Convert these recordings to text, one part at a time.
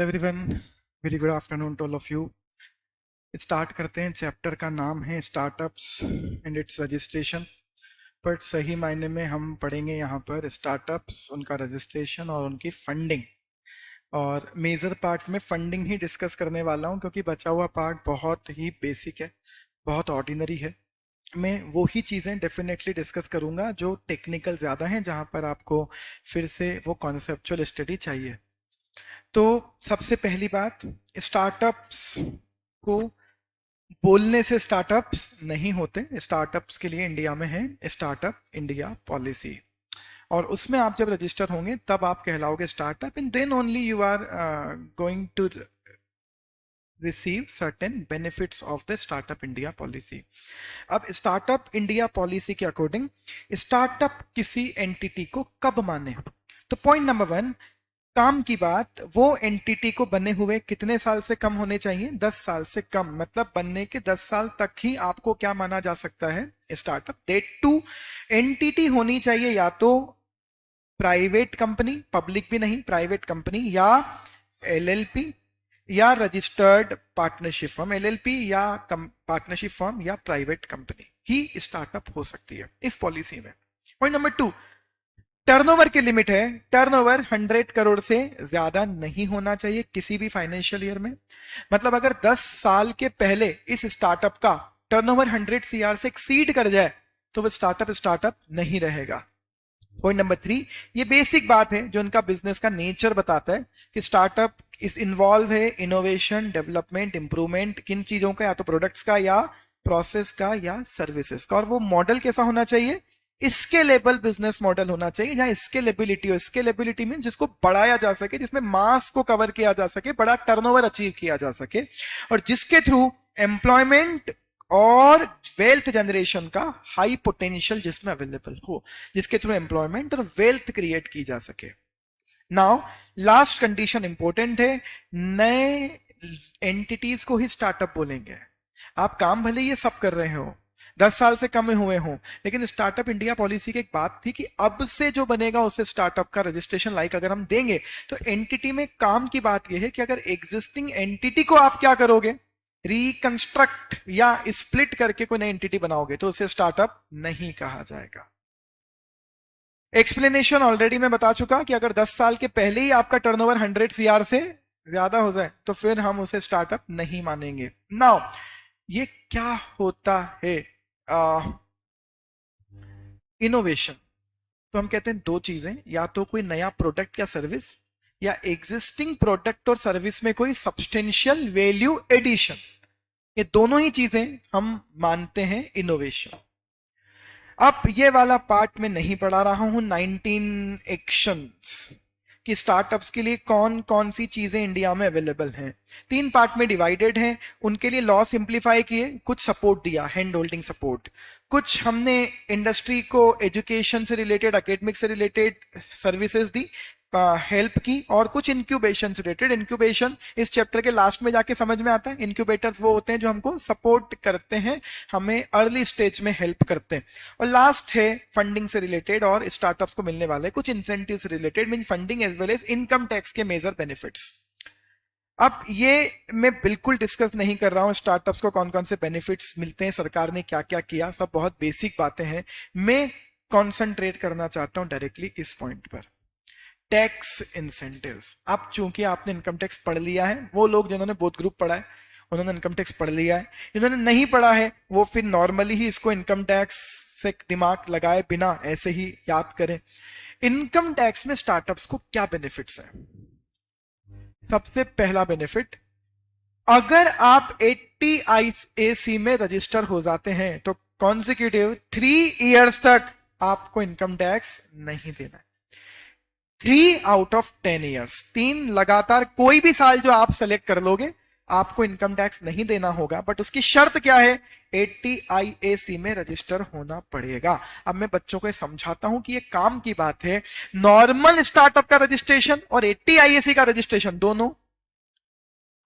Hello everyone, very good afternoon to all of you. Start करते हैं। Chapter का नाम है startups and its registration. But सही मायने में हम पढ़ेंगे यहाँ पर स्टार्टअप्स, उनका रजिस्ट्रेशन और उनकी फंडिंग। और मेजर पार्ट में फंडिंग ही डिस्कस करने वाला हूँ, क्योंकि बचा हुआ पार्ट बहुत ही बेसिक है, बहुत ऑर्डिनरी है। मैं वो ही चीज़ें डेफिनेटली डिस्कस करूँगा जो टेक्निकल ज़्यादा हैं, जहाँ पर आपको फिर से वो कॉन्सेप्चुअल स्टडी चाहिए। तो सबसे पहली बात, स्टार्टअप्स को बोलने से स्टार्टअप्स नहीं होते। स्टार्टअप्स के लिए इंडिया में है स्टार्टअप इंडिया पॉलिसी, और उसमें आप जब रजिस्टर होंगे तब आप कहलाओगे startup, and then only you are going to receive certain benefits of the startup India policy. अब स्टार्टअप इंडिया पॉलिसी के अकॉर्डिंग स्टार्टअप किसी एंटिटी को कब माने, तो पॉइंट नंबर 1, काम की बात, वो एंटिटी को बने हुए कितने साल से कम होने चाहिए? 10 साल से कम, मतलब बनने के 10 साल तक ही आपको क्या माना जा सकता है? स्टार्टअप। डेट 2, एंटिटी होनी चाहिए या तो प्राइवेट कंपनी, पब्लिक भी नहीं, प्राइवेट कंपनी, या एलएलपी या रजिस्टर्ड पार्टनरशिप फर्म। एलएलपी या पार्टनरशिप फर्म या प्राइवेट कंपनी ही स्टार्टअप हो सकती है इस पॉलिसी में। पॉइंट नंबर 2, टर्नओवर की लिमिट है। टर्नओवर 100 करोड़ से ज्यादा नहीं होना चाहिए किसी भी फाइनेंशियल ईयर में। मतलब अगर 10 साल के पहले इस स्टार्टअप का टर्नओवर 100 सीआर से एक्सीड कर जाए तो वो स्टार्टअप नहीं रहेगा। पॉइंट नंबर 3, ये बेसिक बात है जो उनका बिजनेस का नेचर बताता है कि स्टार्टअप इस इन्वॉल्व है इनोवेशन, डेवलपमेंट, इंप्रूवमेंट, किन चीजों का, या तो प्रोडक्ट्स का या प्रोसेस का या सर्विसेज का। और वो मॉडल कैसा होना चाहिए? स्केलेबल बिजनेस मॉडल होना चाहिए, जहां स्केलेबिलिटी हो। स्केलेबिलिटी मीन जिसको बढ़ाया जा सके, जिसमें मास को कवर किया जा सके, बड़ा टर्नओवर अचीव किया जा सके, और जिसके थ्रू एम्प्लॉयमेंट और वेल्थ जनरेशन का हाई पोटेंशियल जिसमें अवेलेबल हो, जिसके थ्रू एम्प्लॉयमेंट और वेल्थ क्रिएट की जा सके। नाउ लास्ट कंडीशन इंपॉर्टेंट है, नए एंटिटीज को ही स्टार्टअप बोलेंगे। आप काम भले ये सब कर रहे हो, 10 साल से कम हुए हों, लेकिन स्टार्टअप इंडिया पॉलिसी की एक बात थी कि अब से जो बनेगा उसे स्टार्टअप का रजिस्ट्रेशन लाइक अगर हम देंगे तो एंटिटी में काम की बात यह है कि अगर एग्जिस्टिंग एंटिटी को आप क्या करोगे, रिकंस्ट्रक्ट या स्प्लिट करके कोई नई एंटिटी बनाओगे तो उसे स्टार्टअप नहीं कहा जाएगा। एक्सप्लेनेशन ऑलरेडी मैं बता चुका कि अगर 10 साल के पहले ही आपका टर्नओवर 100 सीआर से ज्यादा हो जाए तो फिर हम उसे स्टार्टअप नहीं मानेंगे। नाउ ये क्या होता है इनोवेशन? तो हम कहते हैं दो चीजें, या तो कोई नया प्रोडक्ट या सर्विस, या एग्जिस्टिंग प्रोडक्ट और सर्विस में कोई सब्सटेंशियल वैल्यू एडिशन। ये दोनों ही चीजें हम मानते हैं इनोवेशन। अब ये वाला पार्ट में नहीं पढ़ा रहा हूं 19 एक्शंस कि स्टार्टअप्स के लिए कौन कौन सी चीजें इंडिया में अवेलेबल हैं। 3 पार्ट में डिवाइडेड हैं, उनके लिए लॉ सिंप्लीफाई किए, कुछ सपोर्ट दिया, हैंड होल्डिंग सपोर्ट, कुछ हमने इंडस्ट्री को एजुकेशन से रिलेटेड, एकेडमिक से रिलेटेड सर्विसेज दी, हेल्प की, और कुछ इंक्यूबेशन से रिलेटेड। इंक्यूबेशन इस चैप्टर के लास्ट में जाके समझ में आता है। इंक्यूबेटर्स वो होते हैं जो हमको सपोर्ट करते हैं, हमें अर्ली स्टेज में हेल्प करते हैं। और लास्ट है फंडिंग से रिलेटेड और स्टार्टअप्स को मिलने वाले कुछ इंसेंटिव से related, mean funding as well as income tax के मेजर बेनिफिट्स। अब ये मैं बिल्कुल डिस्कस नहीं कर रहा हूं स्टार्टअप्स को कौन कौन से बेनिफिट्स मिलते हैं, सरकार ने क्या क्या किया, सब बहुत बेसिक बातें हैं। मैं कॉन्सेंट्रेट करना चाहता हूं डायरेक्टली इस पॉइंट पर, टैक्स इंसेंटिव्स। अब चूंकि आपने इनकम टैक्स पढ़ लिया है, वो लोग जिन्होंने बोथ ग्रुप पढ़ा है उन्होंने इनकम टैक्स पढ़ लिया है, जिन्होंने नहीं पढ़ा है वो फिर नॉर्मली ही इसको इनकम टैक्स से दिमाग लगाए बिना ऐसे ही याद करें। इनकम टैक्स में स्टार्टअप्स को क्या बेनिफिट्स हैं? सबसे पहला बेनिफिट, अगर आप 80 IAC में रजिस्टर हो जाते हैं तो कॉन्सिक्यूटिव 3 इयर्स तक आपको इनकम टैक्स नहीं देना है। 3 आउट ऑफ 10 ईयर्स, 3 लगातार कोई भी साल जो आप सेलेक्ट कर लोगे आपको इनकम टैक्स नहीं देना होगा, बट उसकी शर्त क्या है? 80 IAC में रजिस्टर होना पड़ेगा। अब मैं बच्चों को समझाता हूं कि ये काम की बात है, नॉर्मल स्टार्टअप का रजिस्ट्रेशन और 80 IAC का रजिस्ट्रेशन दोनों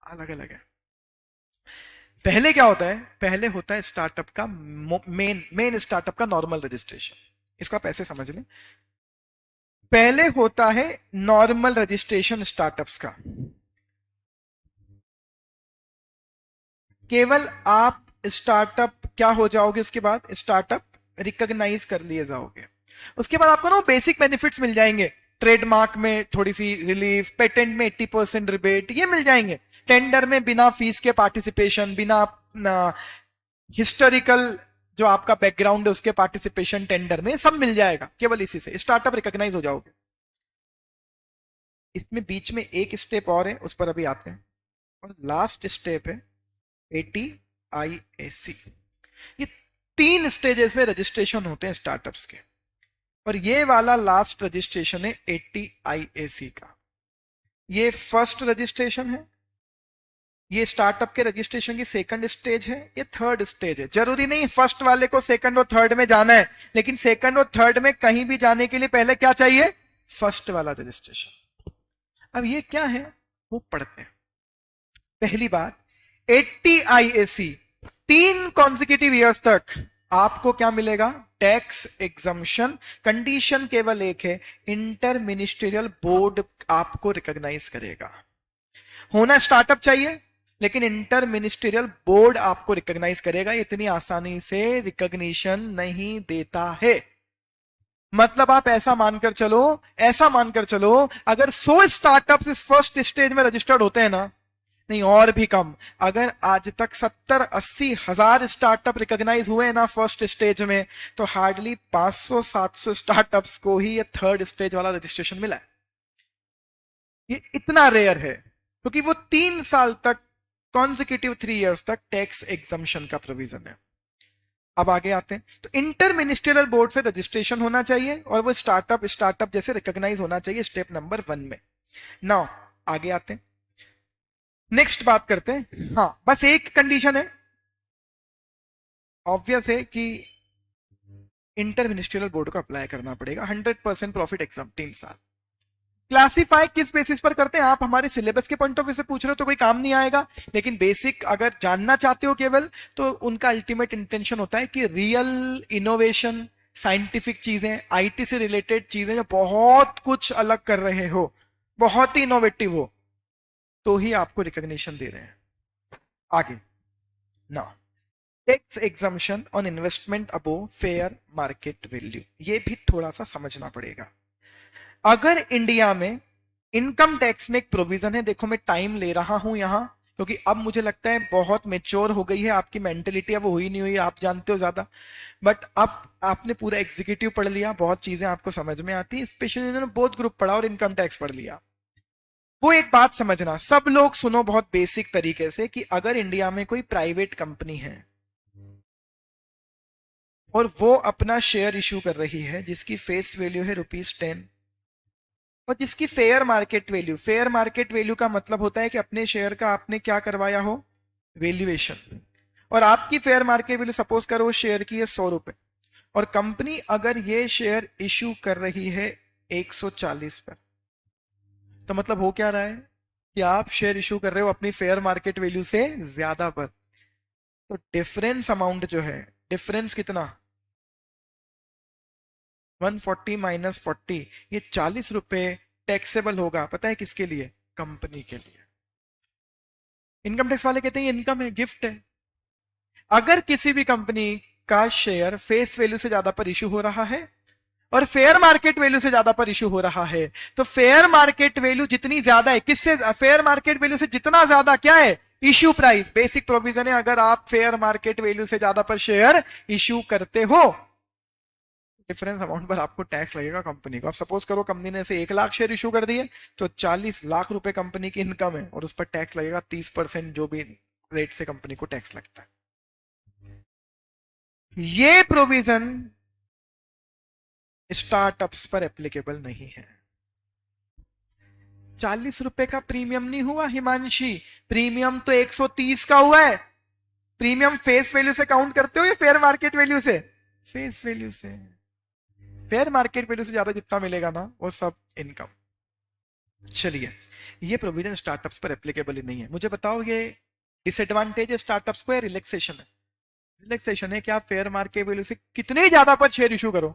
अलग अलग है। पहले क्या होता है? पहले होता है स्टार्टअप का मेन स्टार्टअप का नॉर्मल रजिस्ट्रेशन। इसको आप ऐसे समझ लें, पहले होता है नॉर्मल रजिस्ट्रेशन स्टार्टअप्स का, केवल आप स्टार्टअप क्या हो जाओगे, उसके बाद स्टार्टअप रिकॉग्नाइज कर लिए जाओगे। उसके बाद आपको ना बेसिक बेनिफिट्स मिल जाएंगे, ट्रेडमार्क में थोड़ी सी रिलीफ, पेटेंट में 80% रिबेट, ये मिल जाएंगे। टेंडर में बिना फीस के पार्टिसिपेशन, बिना हिस्टोरिकल जो आपका बैकग्राउंड है उसके पार्टिसिपेशन टेंडर में, सब मिल जाएगा। केवल इसी से स्टार्टअप रिकॉग्नाइज हो जाओगे। इसमें बीच में एक स्टेप और है, उस पर अभी आते हैं। और लास्ट स्टेप है ATIAC। ये 3 स्टेजेस में रजिस्ट्रेशन होते हैं स्टार्टअप्स के, और ये वाला लास्ट रजिस्ट्रेशन है ATIAC का। ये फर्स्ट रजिस्ट्रेशन है, ये स्टार्टअप के रजिस्ट्रेशन की सेकंड स्टेज है, ये थर्ड स्टेज है। जरूरी नहीं फर्स्ट वाले को सेकंड और थर्ड में जाना है, लेकिन सेकंड और थर्ड में कहीं भी जाने के लिए पहले क्या चाहिए, फर्स्ट वाला रजिस्ट्रेशन। अब ये क्या है वो पढ़ते हैं। पहली बात, ATIAC 3 कॉन्जिक्यूटिव ईयर्स तक आपको क्या मिलेगा, टैक्स एग्जम्पशन। कंडीशन केवल एक है, इंटर मिनिस्ट्रियल बोर्ड आपको रिकॉग्नाइज करेगा। होना स्टार्टअप चाहिए, लेकिन इंटर मिनिस्ट्रियल बोर्ड आपको रिकॉग्नाइज करेगा। इतनी आसानी से रिकॉग्निशन नहीं देता है। मतलब आप ऐसा मानकर चलो, ऐसा मानकर चलो, अगर 100 स्टार्टअप्स इस फर्स्ट स्टेज में रजिस्टर्ड होते हैं ना, नहीं और भी कम, अगर आज तक 70-80 हजार स्टार्टअप रिकॉग्नाइज हुए ना फर्स्ट स्टेज में, तो हार्डली 500-700 स्टार्टअप्स को ही ये थर्ड स्टेज वाला रजिस्ट्रेशन मिला है। ये इतना रेयर है क्योंकि वो 3 साल तक, कॉन्जिक्यूटिव 3 इयर्स तक टैक्स एग्जम्पशन का प्रोविजन है। अब आगे आते हैं, तो इंटर मिनिस्ट्रियल बोर्ड से रजिस्ट्रेशन होना चाहिए और वो स्टार्टअप जैसे रिकॉग्नाइज होना चाहिए, स्टेप नंबर 1 में। नाउ आगे आते हैं, नेक्स्ट बात करते हैं। हाँ, बस एक कंडीशन है, ऑब्वियस है कि इंटर मिनिस्ट्रियल बोर्ड को अप्लाई करना पड़ेगा। 100% प्रॉफिट एग्जाम 3 साल। क्लासिफाई किस बेसिस पर करते हैं, आप हमारे सिलेबस के पॉइंट ऑफ व्यू से पूछ रहे हो तो कोई काम नहीं आएगा, लेकिन बेसिक अगर जानना चाहते हो केवल, तो उनका अल्टीमेट इंटेंशन होता है कि रियल इनोवेशन, साइंटिफिक चीजें, आईटी से रिलेटेड चीजें जो बहुत कुछ अलग कर रहे हो, बहुत ही इनोवेटिव हो, तो ही आपको रिकॉग्निशन दे रहे हैं। आगे ना, tax exemption on investment above fair market value, ये भी थोड़ा सा समझना पड़ेगा। अगर इंडिया में इनकम टैक्स में एक प्रोविजन है, देखो मैं टाइम ले रहा हूं यहां क्योंकि अब मुझे लगता है बहुत मेच्योर हो गई है आपकी मेंटेलिटी, अब वो हुई नहीं हुई आप जानते हो ज्यादा, बट अब आपने पूरा एग्जीक्यूटिव पढ़ लिया, बहुत चीजें आपको समझ में आती है, स्पेशली जिन्होंने बोथ ग्रुप पढ़ा और इनकम टैक्स पढ़ लिया। वो एक बात समझना, सब लोग सुनो बहुत बेसिक तरीके से, कि अगर इंडिया में कोई प्राइवेट कंपनी है और वो अपना शेयर इशू कर रही है जिसकी फेस वैल्यू है ₹10 और जिसकी fair market value, fair market value का मतलब होता है कि अपने शेयर का आपने क्या करवाया हो, वैल्यूएशन, और आपकी फेयर मार्केट वैल्यू सपोज करो शेयर की है ₹100, और कंपनी अगर ये शेयर इशू कर रही है 140 पर, तो मतलब हो क्या रहा है कि आप शेयर इशू कर रहे हो अपनी फेयर मार्केट वैल्यू से ज्यादा पर। तो डिफरेंस अमाउंट जो है, डिफरेंस कितना, 140 माइनस 40, ये ₹40 टैक्सेबल होगा। पता है किसके लिए, कंपनी के लिए। इनकम टैक्स वाले कहते हैं ये इनकम है, गिफ्ट है। अगर किसी भी कंपनी का शेयर फेस वैल्यू से ज्यादा पर इशू हो रहा है और फेयर मार्केट वैल्यू से ज्यादा पर इशू हो रहा है, तो फेयर मार्केट वैल्यू जितनी ज्यादा है, किससे, फेयर मार्केट वैल्यू से जितना ज्यादा क्या है, इश्यू प्राइस। बेसिक प्रोविजन है, अगर आप फेयर मार्केट वैल्यू से ज्यादा पर शेयर इशू करते हो, डिफरेंस अमाउंट पर आपको टैक्स लगेगा कंपनी को। आप सपोज करो कंपनी ने से 1 लाख शेयर इशू कर दिए, तो 40 लाख रुपए कंपनी की इनकम है और उस पर टैक्स लगेगा 30%, जो भी रेट से कंपनी को टैक्स लगता है। ये प्रोविजन स्टार्टअप्स पर एप्लीकेबल नहीं है। ₹40 का प्रीमियम नहीं हुआ हिमांशी, प्रीमियम तो 130 का हुआ है। प्रीमियम फेस वैल्यू से काउंट करते हो या फेयर मार्केट वैल्यू से, फेस वैल्यू से। फेयर मार्केट वैल्यू से ज्यादा जितना मिलेगा ना, वो सब इनकम। चलिए, ये प्रोविजन स्टार्टअप्स पर एप्लीकेबल ही नहीं है। मुझे बताओ ये डिसएडवांटेज है स्टार्टअप्स को या रिलैक्सेशन है? रिलैक्सेशन है कि आप फेयर मार्केट वैल्यू से कितने ज्यादा पर शेयर इशू करो,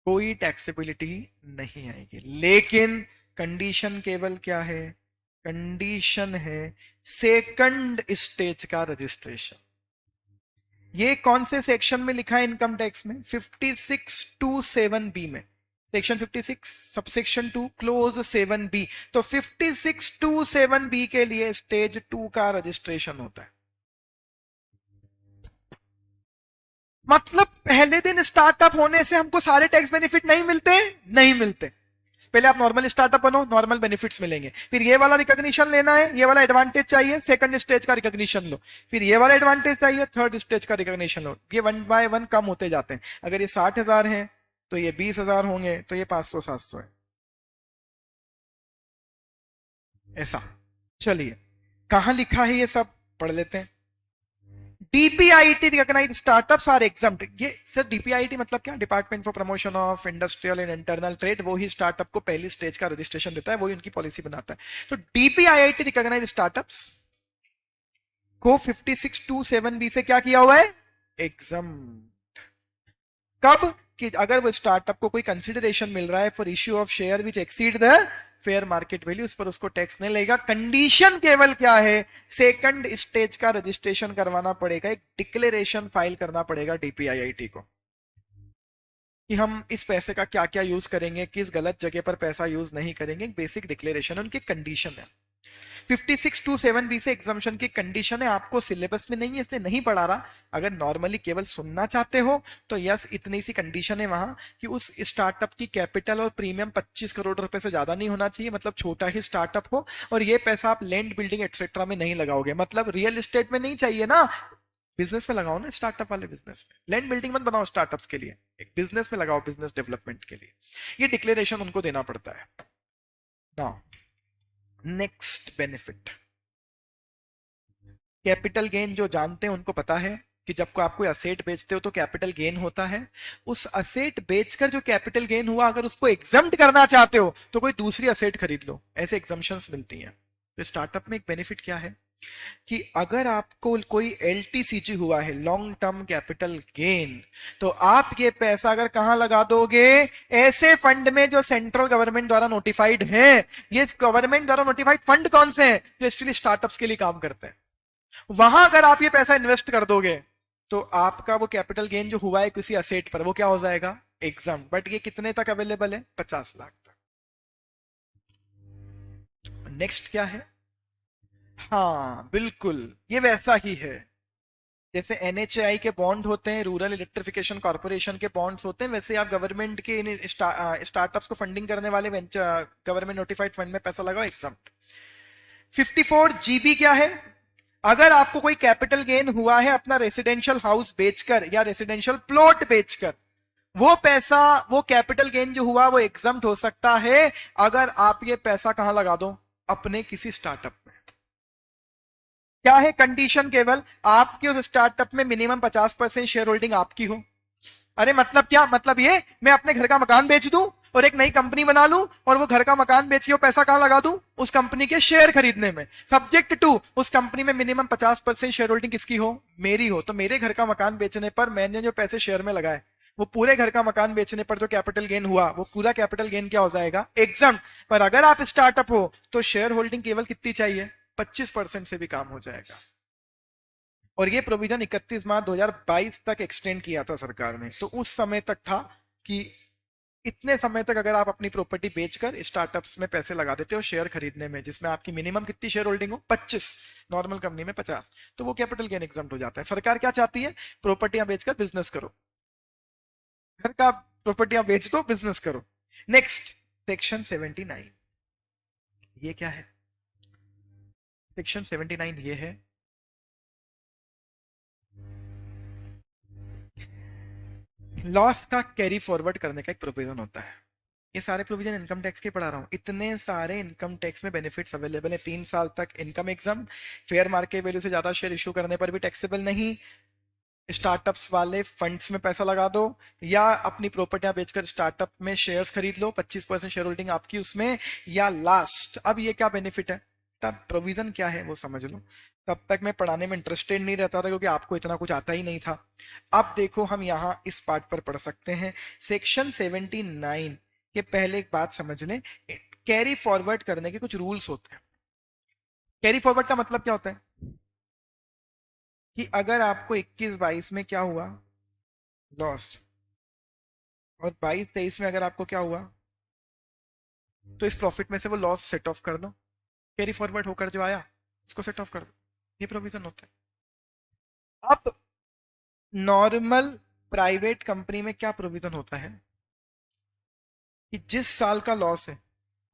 कोई टैक्सेबिलिटी नहीं आएगी। लेकिन कंडीशन केवल क्या है, कंडीशन है सेकंड स्टेज का रजिस्ट्रेशन। ये कौन से सेक्शन में लिखा है इनकम टैक्स में? 5627B में, सेक्शन 56 सबसेक्शन 2 क्लोज 7B। तो 5627B के लिए स्टेज 2 का रजिस्ट्रेशन होता है। मतलब पहले दिन स्टार्टअप होने से हमको सारे टैक्स बेनिफिट नहीं मिलते, नहीं मिलते। पहले आप नॉर्मल स्टार्टअप बनो, नॉर्मल बेनिफिट्स मिलेंगे, फिर ये वाला रिकॉग्निशन लेना है, ये वाला एडवांटेज चाहिए, सेकंड स्टेज का रिकॉग्निशन लो, फिर ये वाला एडवांटेज चाहिए, थर्ड स्टेज का रिकॉग्निशन लो। ये 1 बाय 1 कम होते जाते हैं। अगर ये 60,000 है तो ये 20,000 होंगे, तो ये 500-700 है, ऐसा। चलिए कहां लिखा है ये सब पढ़ लेते हैं। डीपीआईटी रिकॉग्नाइज्ड स्टार्टअप्स आर एग्जम्प्ट। ये सर डीपीआईटी मतलब क्या? Department for promotion of industrial and internal trade. वो ही स्टार्टअप को पहली स्टेज का रजिस्ट्रेशन देता है, वही उनकी पॉलिसी बनाता है। तो डीपीआईटी रिकॉग्नाइज्ड स्टार्टअप्स को 5627B से क्या किया हुआ है? एग्जम्प्ट। कब? कि अगर वो स्टार्टअप को कोई कंसिडरेशन मिल रहा है for issue of share which exceed the fair market value, उस पर उसको टैक्स नहीं लगेगा। कंडीशन केवल क्या है? सेकंड स्टेज का रजिस्ट्रेशन करवाना पड़ेगा, एक डिक्लेरेशन फाइल करना पड़ेगा डीपीआईआईटी को कि हम इस पैसे का क्या क्या यूज करेंगे, किस गलत जगह पर पैसा यूज नहीं करेंगे। बेसिक डिक्लेरेशन उनकी कंडीशन है। 5627B से एग्जाम्पशन की कंडीशन है। आपको सिलेबस में नहीं है इसलिए नहीं पढ़ा रहा। अगर नॉर्मली केवल सुनना चाहते हो तो यस, इतनी सी कंडीशन है वहां कि उस स्टार्टअप की कैपिटल और प्रीमियम 25 करोड़ रुपए से ज्यादा नहीं होना चाहिए, मतलब छोटा ही स्टार्टअप हो। और ये पैसा आप लैंड बिल्डिंग एक्सेट्रा में नहीं लगाओगे, मतलब रियल एस्टेट में नहीं चाहिए ना, बिजनेस में लगाओ ना, स्टार्टअप वाले बिजनेस में। लैंड बिल्डिंग मत बनाओ स्टार्टअप्स के लिए, एक बिजनेस में लगाओ, बिजनेस डेवलपमेंट के लिए। ये डिक्लेरेशन उनको देना पड़ता है ना। Next benefit, capital gain. जो जानते हैं उनको पता है कि जब को आप कोई असेट बेचते हो तो कैपिटल गेन होता है। उस असेट बेचकर जो कैपिटल गेन हुआ, अगर उसको एग्जम्प्ट करना चाहते हो तो कोई दूसरी असेट खरीद लो, ऐसे एग्जम्पशंस मिलती हैं। तो स्टार्टअप में एक बेनिफिट क्या है कि अगर आपको कोई एलटीसीजी हुआ है, लॉन्ग टर्म कैपिटल गेन, तो आप ये पैसा अगर कहां लगा दोगे? ऐसे फंड में जो सेंट्रल गवर्नमेंट द्वारा नोटिफाइड है। ये गवर्नमेंट द्वारा नोटिफाइड फंड कौन से हैं? जो एक्चुअली स्टार्टअप्स के लिए काम करते हैं। वहां अगर आप ये पैसा इन्वेस्ट कर दोगे तो आपका वो कैपिटल गेन जो हुआ है किसी असेट पर, वो क्या हो जाएगा? एग्जाम। बट ये कितने तक अवेलेबल है? 50 लाख तक। नेक्स्ट क्या है? हाँ बिल्कुल, ये वैसा ही है जैसे एनएचएआई के बॉन्ड होते हैं, रूरल इलेक्ट्रिफिकेशन कॉर्पोरेशन के बॉन्ड्स होते हैं, वैसे आप गवर्नमेंट के इन स्टार्टअप्स को फंडिंग करने वाले वेंचर गवर्नमेंट नोटिफाइड फंड में पैसा लगाओ, एग्जाम। 54GB क्या है? अगर आपको कोई कैपिटल गेन हुआ है अपना रेसिडेंशियल हाउस बेचकर या रेसिडेंशियल प्लॉट बेचकर, वो पैसा, वो कैपिटल गेन जो हुआ वो एग्जम्प्ट हो सकता है अगर आप ये पैसा कहां लगा दो? अपने किसी स्टार्टअप में। क्या है कंडीशन? केवल आपके उस स्टार्टअप में मिनिमम 50% शेयर होल्डिंग आपकी हो। अरे मतलब क्या? मतलब ये मैं अपने घर का मकान बेच दूं और एक नई कंपनी बना लूं और वो घर का मकान बेच के वो पैसा कहां लगा दूं? उस कंपनी के शेयर खरीदने में, सब्जेक्ट टू उस कंपनी में मिनिमम 50% शेयर होल्डिंग किसकी हो? मेरी हो। तो मेरे घर का मकान बेचने पर मैंने जो पैसे शेयर में लगाए, वो पूरे घर का मकान बेचने पर जो कैपिटल गेन हुआ, वो पूरा कैपिटल गेन क्या हो जाएगा? एग्जाम। पर अगर आप स्टार्टअप हो तो शेयर होल्डिंग केवल कितनी चाहिए? 25% से भी काम हो जाएगा। और ये प्रोविजन 31 मार्च 2022 तक एक्सटेंड किया था सरकार ने। तो उस समय तक था कि इतने समय तक अगर आप अपनी प्रॉपर्टी बेचकर स्टार्टअप्स में पैसे लगा देते हो शेयर खरीदने में, जिसमें आपकी मिनिमम कितनी शेयर होल्डिंग हो? 25, नॉर्मल कंपनी में 50, तो वो कैपिटल गेन एग्जम्प्ट हो जाता है। सरकार क्या चाहती है? प्रॉपर्टियां बेचकर बिजनेस करो, घर का प्रॉपर्टियां बेच दो, बिजनेस करो। Next, section 79। ये क्या है? सेक्शन 79 ये है लॉस का कैरी फॉरवर्ड करने का एक प्रोविजन होता है। ये सारे प्रोविजन इनकम टैक्स के पढ़ा रहा हूँ। इतने सारे इनकम टैक्स में बेनिफिट्स अवेलेबल है। 3 साल तक income exam, fair market value से ज्यादा शेयर इशू करने पर भी टैक्सेबल नहीं, स्टार्टअप्स वाले फंड्स में पैसा लगा दो, या अपनी प्रॉपर्टियां बेचकर स्टार्टअप में शेयर्स खरीद लो, 25% शेयर होल्डिंग आपकी उसमें, या लास्ट। अब ये क्या बेनिफिट है, तब प्रोविजन क्या है वो समझ लो। तब तक मैं पढ़ाने में इंटरेस्टेड नहीं रहता था क्योंकि आपको इतना कुछ आता ही नहीं था। अब देखो हम यहाँ इस पार्ट पर पढ़ सकते हैं। सेक्शन 79 के पहले एक बात समझ लें, कैरी फॉरवर्ड करने के कुछ रूल्स होते हैं। कैरी फॉरवर्ड का मतलब क्या होता है कि अगर आपको 21-22 में क्या हुआ, लॉस, और 22-23 में अगर आपको क्या हुआ, तो इस प्रॉफिट में से वो लॉस सेट ऑफ कर दो, कैरी फॉरवर्ड होकर जो आया उसको सेट ऑफ कर दो। ये प्रोविजन होता है। अब नॉर्मल प्राइवेट कंपनी में क्या प्रोविजन होता है कि जिस साल का लॉस है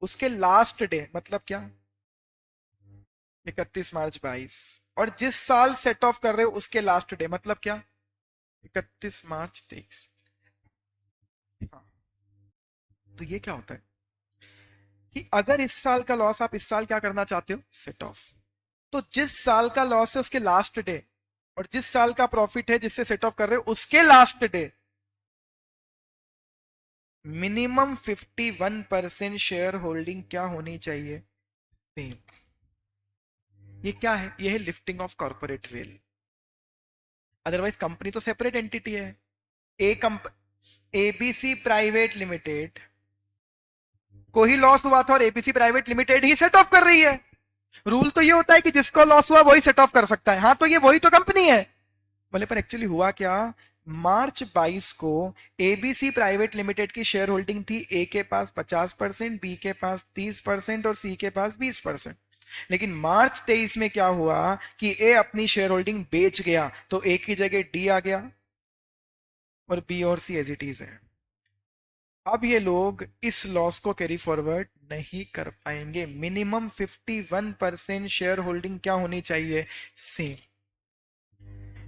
उसके लास्ट डे, मतलब क्या, 31 मार्च 22, और जिस साल सेट ऑफ कर रहे हो उसके लास्ट डे, मतलब क्या, 31 मार्च 23। हाँ, तो ये क्या होता है कि अगर इस साल का लॉस आप इस साल क्या करना चाहते हो, सेट ऑफ, तो जिस साल का लॉस है उसके लास्ट डे और जिस साल का प्रॉफिट है जिससे सेट ऑफ कर रहे हो उसके last day minimum 51% share holding क्या होनी चाहिए, सेम। ये क्या है, ये है lifting of corporate veil. Otherwise company तो सेपरेट एंटिटी है। ए कंप एबीसी प्राइवेट लिमिटेड को ही लॉस हुआ था और ABC private limited he set of कर रही है। रूल तो ये होता है कि जिसको लॉस हुआ वही सेट ऑफ कर सकता है। हाँ, तो ये वही तो कंपनी है बोले, पर एक्चुअली हुआ क्या, मार्च 22 को एबीसी प्राइवेट लिमिटेड की शेयर होल्डिंग थी ए के पास 50%, बी के पास 30% और सी के पास 20%। लेकिन मार्च 23 में क्या हुआ कि ए अपनी शेयर होल्डिंग बेच गया, तो ए की जगह डी आ गया और बी और सी एज इट इज है। अब ये लोग इस लॉस को कैरी फॉरवर्ड नहीं कर पाएंगे। मिनिमम 51% शेयर होल्डिंग क्या होनी चाहिए, same.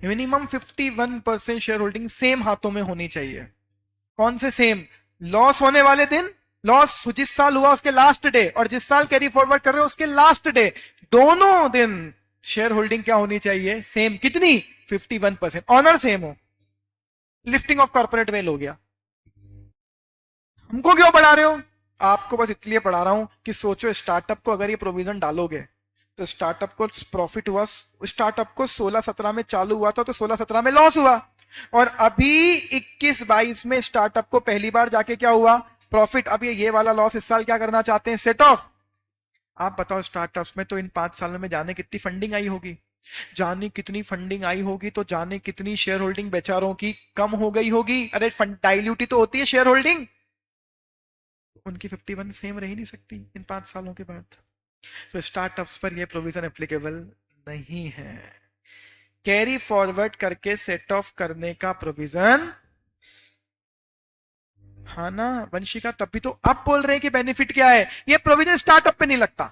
Minimum 51% share holding same हाथों में होनी चाहिए। कौन से सेम, लॉस होने वाले दिन, लॉस जिस साल हुआ उसके लास्ट डे और जिस साल कैरी फॉरवर्ड कर रहे हो उसके लास्ट डे, दोनों दिन शेयर होल्डिंग क्या होनी चाहिए, सेम। कितनी, 51%। ऑनर सेम हो, लिफ्टिंग ऑफ कॉर्पोरेट वेल हो गया। हमको क्यों पढ़ा रहे हो, आपको बस इसलिए पढ़ा रहा हूं कि सोचो स्टार्टअप को अगर ये प्रोविजन डालोगे तो स्टार्टअप को प्रॉफिट हुआ, स्टार्टअप को 16-17 में चालू हुआ था तो 16-17 में लॉस हुआ, और अभी 21-22 में स्टार्टअप को पहली बार जाके क्या हुआ, प्रॉफिट। अब ये वाला लॉस इस साल क्या करना चाहते हैं, सेट ऑफ। आप बताओ स्टार्टअप्स में तो इन 5 सालों में जाने कितनी फंडिंग आई होगी, जाने कितनी फंडिंग आई होगी, तो जाने कितनी शेयर होल्डिंग बेचारों की कम हो गई होगी। अरे फंड डाइल्यूटी तो होती है शेयर होल्डिंग, उनकी 51 सेम रह ही नहीं सकती इन 5 सालों के बाद। तो स्टार्टअप्स पर यह प्रोविजन एप्लीकेबल नहीं है। कैरी फॉरवर्ड करके सेट ऑफ करने का प्रोविजन, हाँ ना वंशिका, तभी तो आप बोल रहे हैं कि बेनिफिट क्या है। ये प्रोविजन स्टार्टअप पे नहीं लगता।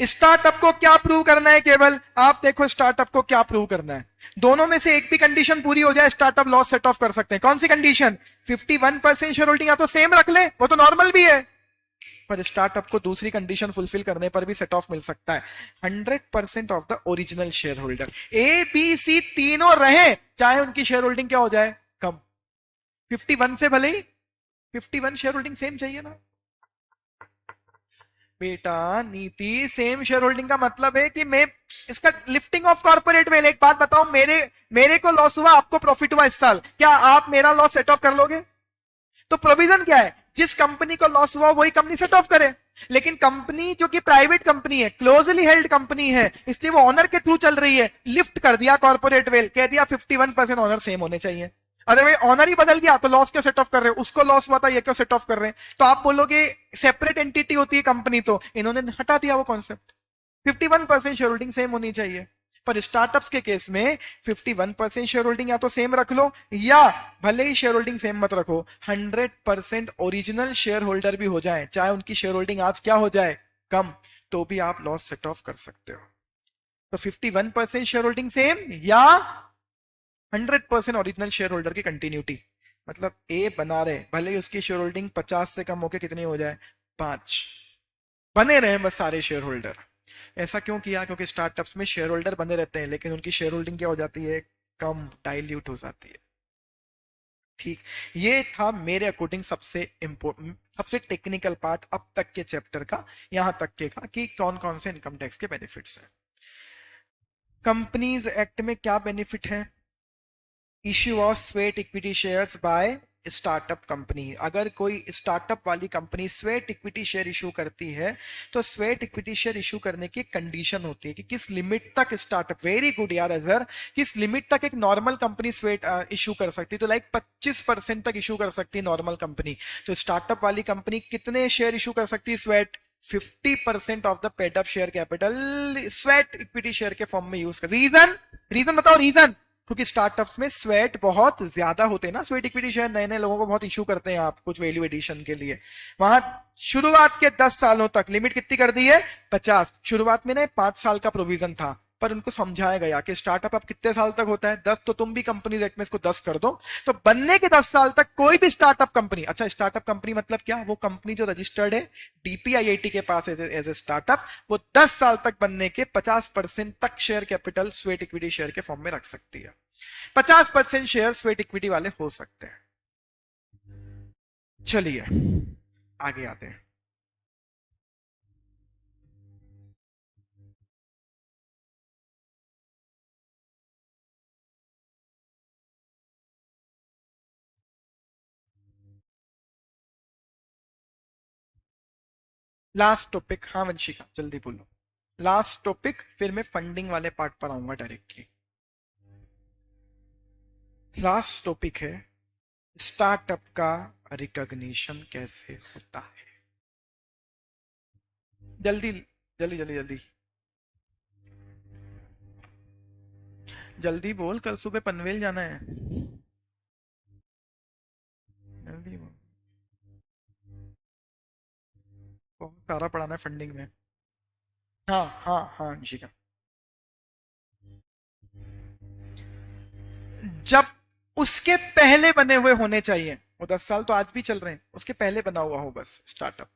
स्टार्टअप को क्या प्रूव करना है, केवल आप देखो स्टार्टअप को क्या प्रूव करना है। दोनों में से एक भी कंडीशन पूरी हो जाए स्टार्टअप लॉस सेट ऑफ कर सकते हैं। कौन सी कंडीशन, 51% शेयर होल्डिंग या तो सेम रख ले, वो तो नॉर्मल भी है, पर स्टार्टअप को दूसरी कंडीशन फुलफिल करने पर भी सेट ऑफ मिल सकता है, 100% of the original share holder. A B C तीनों रहे, चाहे उनकी शेयर होल्डिंग क्या हो जाए, कम। 51 से भले ही 51 शेयर होल्डिंग सेम चाहिए ना बेटा। नीति सेम शेयर होल्डिंग का मतलब है कि मैं इसका लिफ्टिंग ऑफ कॉर्पोरेट वेल। एक बात बताओ, मेरे मेरे को लॉस हुआ, आपको प्रॉफिट हुआ इस साल, क्या आप मेरा लॉस सेट ऑफ कर लोगे? तो प्रोविजन क्या है, जिस कंपनी को लॉस हुआ वही कंपनी सेट ऑफ करे। लेकिन कंपनी जो कि प्राइवेट कंपनी है, क्लोजली हेल्ड कंपनी है, इसलिए वो ऑनर के थ्रू चल रही है, लिफ्ट कर दिया कॉर्पोरेट वेल, कह दिया 51% ऑनर सेम होने चाहिए। अदरवाइज ऑनर ही बदल गया तो लॉस क्यों सेट ऑफ कर रहे हो, उसको लॉस हुआ था ये क्यों सेट ऑफ कर रहे हैं? तो आप बोलोगे सेपरेट एंटिटी होती है कंपनी, तो इन्होंने हटा दिया वो कॉन्सेप्ट, 51% शेयर होल्डिंग सेम होनी चाहिए। पर स्टार्टअप्स के केस में 51% शेयर होल्डिंग या तो सेम रख लो, या भले ही शेयर होल्डिंग सेम मत रखो, 100% ओरिजिनल शेयर होल्डर भी हो जाए, चाहे उनकी शेयर होल्डिंग आज क्या हो जाए, कम, तो भी आप लॉस सेट ऑफ कर सकते हो। तो 51% शेयर होल्डिंग सेम या 100% ओरिजिनल शेयर होल्डर की कंटिन्यूटी। मतलब ए बना रहे, भले ही उसकी शेयर होल्डिंग 50 से कम होकर कितनी हो जाए, 5, बने रहे बस सारे शेयर होल्डर। ऐसा क्यों किया, क्योंकि स्टार्टअप्स में शेयर होल्डर बने रहते हैं लेकिन उनकी शेयर होल्डिंग क्या हो जाती है, कम, डाइल्यूट हो जाती है। ठीक, ये था मेरे अकॉर्डिंग सबसे इंपॉर्टेंट, सबसे टेक्निकल पार्ट अब तक के चैप्टर का, यहां तक के का कि कौन कौन से इनकम टैक्स के बेनिफिट्स हैं। कंपनीज एक्ट में क्या बेनिफिट है, issue of sweat equity shares by startup company, अगर कोई स्टार्टअप वाली company sweat equity share issue करती है तो स्वेट इक्विटी शेयर इशू करने की कंडीशन होती है कि किस लिमिट तक स्टार्टअप, वेरी गुड यार अजहर, किस लिमिट तक एक नॉर्मल कंपनी स्वेट इशू कर सकती है, तो लाइक 25% तक इशू कर सकती है नॉर्मल कंपनी। तो स्टार्टअप वाली कंपनी कितने शेयर इशू कर सकती है sweat? 50% of the paid up share capital sweat equity share के फॉर्म में यूज कर। रीजन, रीजन बताओ रीजन। क्योंकि स्टार्टअप्स में स्वेट बहुत ज्यादा होते हैं ना, स्वेट इक्विटी शेयर नए नए लोगों को बहुत इशू करते हैं आप कुछ वैल्यू एडिशन के लिए। वहां शुरुआत के 10 सालों तक लिमिट कितनी कर दी है? 50। शुरुआत में ना 5 साल का प्रोविजन था, पर उनको समझाया गया कि स्टार्टअप अब कितने साल तक होता है? 10। तो तुम भी कंपनी एक्ट में इसको 10 कर दो, तो बनने के 10 साल तक कोई भी स्टार्टअप कंपनी, अच्छा स्टार्टअप कंपनी मतलब क्या? वो कंपनी जो रजिस्टर्ड है डीपीआईआईटी के पास एज ए स्टार्टअप, वो 10 साल तक बनने के 50% तक share capital sweat equity share के फॉर्म में रख सकती है। 50% शेयर स्वेट इक्विटी वाले हो सकते हैं। चलिए आगे आते हैं। लास्ट टॉपिक, हाँ वंशिका जल्दी बोलो। लास्ट टॉपिक, फिर मैं फंडिंग वाले पार्ट पर आऊंगा डायरेक्टली। लास्ट टॉपिक है स्टार्टअप का रिकॉग्निशन कैसे होता है। जल्दी जल्दी जल्दी जल्दी जल्दी बोल, कल सुबह पनवेल जाना है। जल्दी बोल, बहुत सारा पढ़ाना है फंडिंग में। हाँ हाँ हाँ निशिका। जब उसके पहले बने हुए होने चाहिए, वो 10 साल तो आज भी चल रहे हैं, उसके पहले बना हुआ हो बस स्टार्टअप।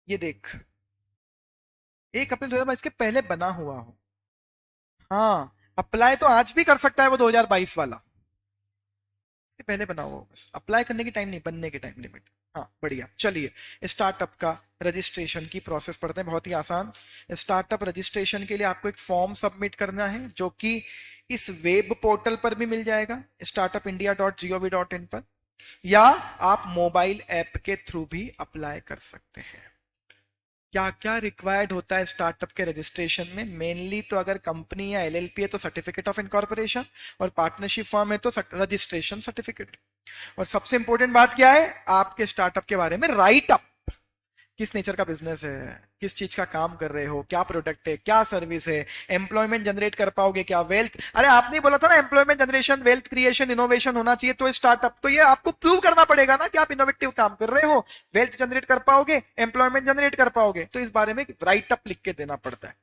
ये देख, 1 अप्रैल 2022 के पहले बना हुआ हो। हाँ, अप्लाई तो आज भी कर सकता है वो 2022 वाला, उसके पहले बना हुआ हो बस, अप्लाई करने की टाइम नहीं, बनने की टाइम लिमिट। हाँ बढ़िया। चलिए स्टार्टअप का रजिस्ट्रेशन की प्रोसेस पढ़ते हैं, बहुत ही आसान। स्टार्टअप रजिस्ट्रेशन के लिए आपको एक फॉर्म सबमिट करना है, जो कि इस वेब पोर्टल पर भी मिल जाएगा, startupindia.gov.in पर, या आप मोबाइल ऐप के थ्रू भी अप्लाई कर सकते हैं। क्या क्या रिक्वायर्ड होता है स्टार्टअप के रजिस्ट्रेशन में? मेनली तो अगर कंपनी या एलएलपी है तो सर्टिफिकेट ऑफ इनकॉर्पोरेशन, और पार्टनरशिप फॉर्म है तो रजिस्ट्रेशन सर्टिफिकेट। और सबसे इंपॉर्टेंट बात क्या है आपके स्टार्टअप के बारे में? राइट अप, किस नेचर का बिजनेस है, किस चीज का काम कर रहे हो, क्या प्रोडक्ट है, क्या सर्विस है, एम्प्लॉयमेंट जनरेट कर पाओगे क्या, वेल्थ, अरे आपने बोला था ना employment generation, wealth creation, innovation होना चाहिए, तो स्टार्टअप तो ये आपको प्रूव करना पड़ेगा ना कि आप इनोवेटिव काम कर रहे हो, वेल्थ जनरेट कर पाओगे, एम्प्लॉयमेंट जनरेट कर पाओगे, तो इस बारे में राइट अप लिख के देना पड़ता है,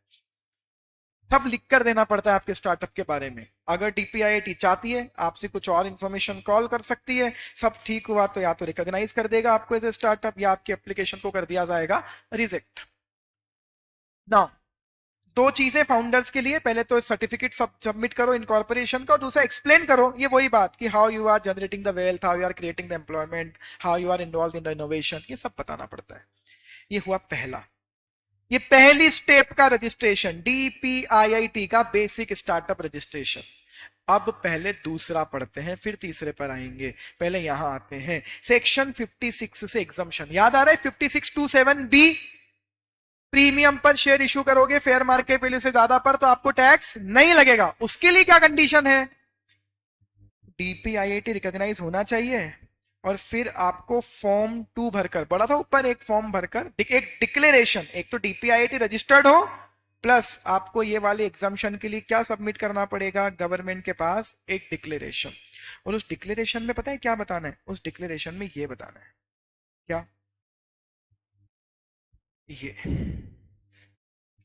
सब लिख कर देना पड़ता है आपके स्टार्टअप के बारे में। अगर डीपीआईआईटी चाहती है आपसे कुछ और इन्फॉर्मेशन कॉल कर सकती है, सब ठीक हुआ तो या तो रिकॉग्नाइज कर देगा आपको एज ए स्टार्टअप, या आपकी एप्लीकेशन को कर दिया जाएगा रिजेक्ट। ना, दो चीजें फाउंडर्स के लिए, पहले तो सर्टिफिकेट सबमिट करो इनकॉर्पोरेशन का, और दूसरा एक्सप्लेन करो ये वही बात कि how you are generating the wealth, how you are creating the employment, how you are involve in the innovation, ये सब बताना पड़ता है। ये हुआ पहला, ये पहली स्टेप का रजिस्ट्रेशन, डीपीआईआईटी का बेसिक स्टार्टअप रजिस्ट्रेशन। अब पहले दूसरा पढ़ते हैं, फिर तीसरे पर आएंगे। पहले यहां आते हैं सेक्शन 56 से एग्जम्पशन, याद आ रहा है 5627B, प्रीमियम पर शेयर इशू करोगे फेयर मार्केट वैल्यू से ज्यादा पर तो आपको टैक्स नहीं लगेगा। उसके लिए क्या कंडीशन है? डीपीआईआईटी रिकॉग्नाइज होना चाहिए, और फिर आपको फॉर्म 2 भरकर, बड़ा था ऊपर, एक फॉर्म भरकर एक डिक्लेरेशन, एक तो डीपीआईआईटी रजिस्टर्ड हो, प्लस आपको ये वाले एग्जाम्शन के लिए क्या सबमिट करना पड़ेगा गवर्नमेंट के पास? एक डिक्लेरेशन। और उस डिक्लेरेशन में पता है क्या बताना है? उस डिक्लेरेशन में ये बताना है, क्या? ये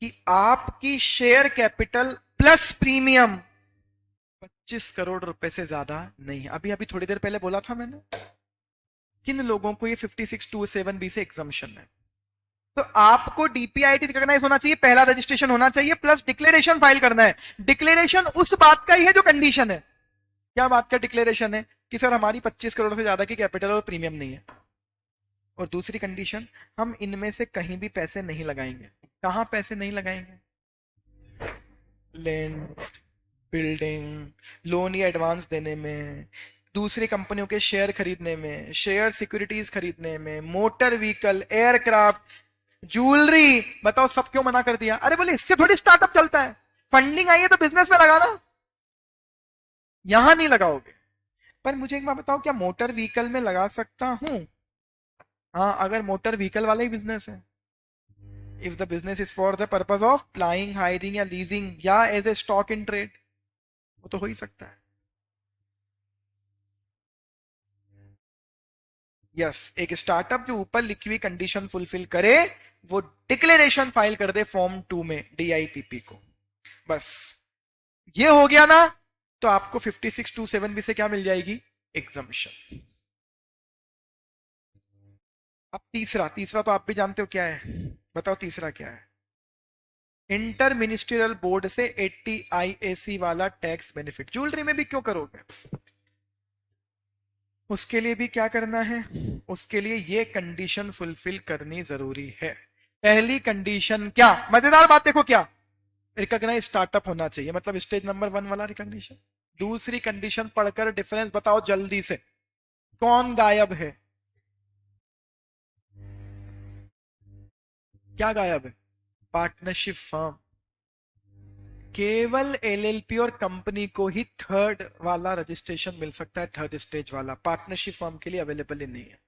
कि आपकी share capital plus premium 25 crore रुपए से ज्यादा नहीं है। अभी अभी थोड़ी देर पहले बोला था मैंने, किन लोगों को ये 5627B से एग्जाम्शन है। तो आपको डीपीआईटी रिकॉग्नाइज होना चाहिए, पहला रजिस्ट्रेशन होना चाहिए, प्लस डिक्लेरेशन फाइल करना है। डिक्लेरेशन उस बात का ही है जो कंडीशन है। क्या बात का डिक्लेरेशन है? कि सर हमारी 25 करोड़ से ज्यादा की कैपिटल और प्रीमियम नहीं है। और दूसरी कंडीशन, हम इनमें से कहीं भी पैसे नहीं लगाएंगे। कहां पैसे नहीं लगाएंगे? लैंड, बिल्डिंग, लोन या एडवांस देने में, दूसरी कंपनियों के शेयर खरीदने में, शेयर सिक्योरिटीज खरीदने में, मोटर व्हीकल, एयरक्राफ्ट, ज्वेलरी। बताओ सब क्यों मना कर दिया? अरे बोले इससे थोड़ी स्टार्टअप चलता है, फंडिंग आई है तो बिजनेस में लगाना, यहां नहीं लगाओगे। पर मुझे एक बात बताओ, क्या मोटर व्हीकल में लगा सकता हूं? हाँ, अगर मोटर व्हीकल वाला ही बिजनेस है, if the business is for the purpose of plying, hiring या लीजिंग या as a stock in trade, वो तो हो ही सकता है। यस, एक स्टार्टअप जो ऊपर लिखी हुई कंडीशन फुलफिल करे, वो डिक्लेरेशन फाइल कर दे फॉर्म 2 में, DIPP को। बस ये हो गया ना, तो आपको 5627 बी से क्या मिल जाएगी? एग्जम्पशन। अब तीसरा, तीसरा तो आप भी जानते हो क्या है, बताओ तीसरा क्या है? इंटर मिनिस्ट्रियल बोर्ड से 80 IAC वाला टैक्स बेनिफिट। ज्वेलरी में भी क्यों करोगे? उसके लिए भी क्या करना है? उसके लिए ये कंडीशन फुलफिल करनी जरूरी है। पहली कंडीशन क्या? मजेदार बात देखो क्या, रिकॉग्नाइज स्टार्टअप होना चाहिए, मतलब स्टेज नंबर 1 वाला रिकॉग्निशन। दूसरी कंडीशन पढ़कर डिफरेंस बताओ जल्दी से, कौन गायब है? क्या गायब है? Partnership firm. केवल LLP और कंपनी को ही थर्ड वाला रजिस्ट्रेशन मिल सकता है, थर्ड स्टेज वाला। पार्टनरशिप फर्म के लिए अवेलेबल ही नहीं है।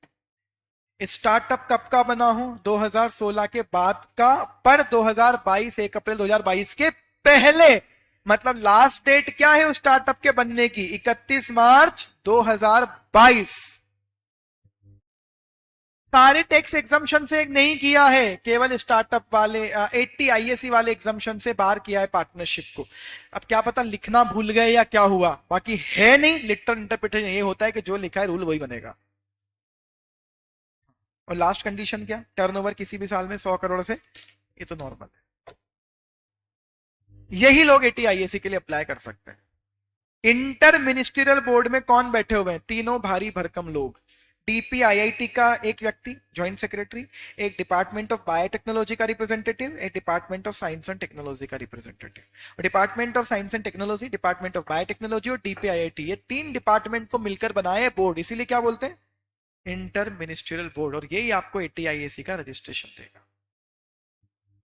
स्टार्टअप कब का बना हो? 2016 के बाद का, पर 2022, 1 अप्रैल 2022 के पहले। मतलब लास्ट डेट क्या है उस स्टार्टअप के बनने की? 31 मार्च 2022। सारे टैक्स एग्जम्पशन से नहीं किया है, केवल स्टार्टअप वाले 80 IAC वाले एग्जम्पशन से बाहर किया है पार्टनरशिप को। अब क्या पता लिखना भूल गए या क्या हुआ, बाकी है नहीं, लिटरल इंटरप्रिटेशन ये होता है कि जो लिखा है रूल वही बनेगा। और लास्ट कंडीशन क्या? टर्नओवर किसी भी साल में 100 करोड़ से, ये तो नॉर्मल है, यही लोग 80 IAC के लिए अप्लाई कर सकते हैं। इंटर मिनिस्ट्रियल बोर्ड में कौन बैठे हुए हैं? तीनों भारी भरकम लोग। DPIIT का एक व्यक्ति ज्वाइंट सेक्रेटरी, एक डिपार्टमेंट ऑफ बायोटेक्नोलॉजी का रिप्रेजेंटेटिव, एक department of science and technology का representative. Department of science and technology, department of biotechnology और DPIIT, ये तीन डिपार्टमेंट को मिलकर बनाए बोर्ड, इसीलिए क्या बोलते हैं? Inter ministerial board. और यही आपको 80 IAC का रजिस्ट्रेशन देगा।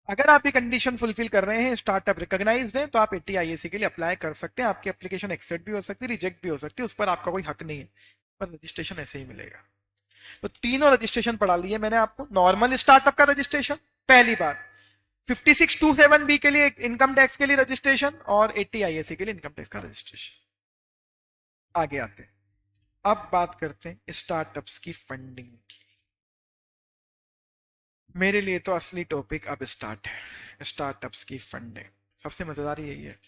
अगर आप ये कंडीशन फुलफिल कर रहे हैं, स्टार्टअप रिकॉग्नाइज्ड है, तो आप 80 IAC के लिए अप्लाई कर सकते हैं। आपकी एप्लीकेशन एक्सेप्ट भी हो सकती है, रिजेक्ट भी हो सकती है, उस पर आपका कोई हक नहीं है, पर रजिस्ट्रेशन ऐसे ही मिलेगा। तो तीनों रजिस्ट्रेशन पढ़ा लिए मैंने आपको। नॉर्मल स्टार्टअप का रजिस्ट्रेशन पहली बार, 5627B के लिए इनकम टैक्स के लिए रजिस्ट्रेशन, और 80 IAC के लिए इनकम टैक्स का रजिस्ट्रेशन। आगे आते हैं, अब बात करते हैं स्टार्टअप्स की फंडिंग की। मेरे लिए तो असली टॉपिक अब स्टार्ट है, स्टार्टअप्स की फंडिंग। सबसे मजेदार यही है।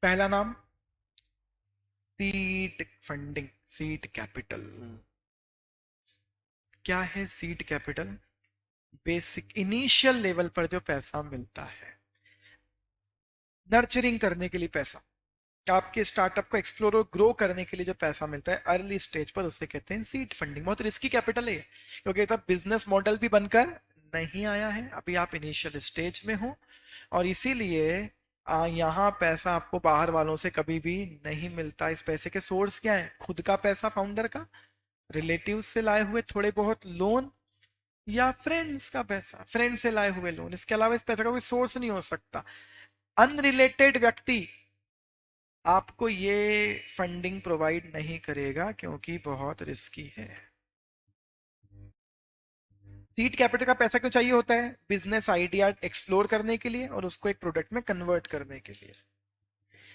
पहला नाम, सीड फंडिंग, सीड कैपिटल। क्या है seed capital? Basic initial level पर जो पैसा मिलता है, नर्चरिंग करने के लिए पैसा, आपके स्टार्टअप को एक्सप्लोर और ग्रो करने के लिए जो पैसा मिलता है अर्ली स्टेज पर, उससे कहते हैं सीड फंडिंग। बहुत रिस्की कैपिटल है, क्योंकि तब बिजनेस मॉडल भी बनकर नहीं आया है, अभी आप इनिशियल स्टेज में हो, और इसीलिए यहाँ पैसा आपको बाहर वालों से कभी भी नहीं मिलता। इस पैसे के सोर्स क्या है? खुद का पैसा फाउंडर का, रिलेटिव से लाए हुए थोड़े बहुत लोन, या फ्रेंड्स का पैसा, फ्रेंड से लाए हुए लोन। इसके अलावा इस पैसे का कोई सोर्स नहीं हो सकता। अनरिलेटेड व्यक्ति आपको ये फंडिंग प्रोवाइड नहीं करेगा, क्योंकि बहुत रिस्की है। सीड कैपिटल का पैसा क्यों चाहिए होता है? बिजनेस आइडिया एक्सप्लोर करने के लिए और उसको एक प्रोडक्ट में कन्वर्ट करने के लिए।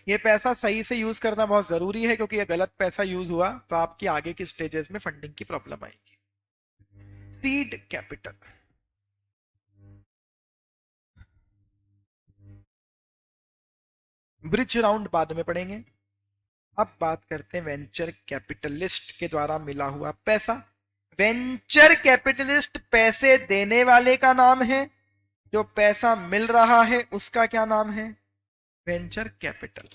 ये पैसा सही से यूज करना बहुत जरूरी है, क्योंकि ये गलत पैसा यूज हुआ तो आपकी आगे की स्टेजेस में फंडिंग की प्रॉब्लम आएगी। Seed capital. ब्रिज राउंड बाद में पढ़ेंगे। अब बात करते हैं वेंचर कैपिटलिस्ट के द्वारा मिला हुआ पैसा। वेंचर कैपिटलिस्ट पैसे देने वाले का नाम है, जो पैसा मिल रहा है उसका क्या नाम है? Venture capital.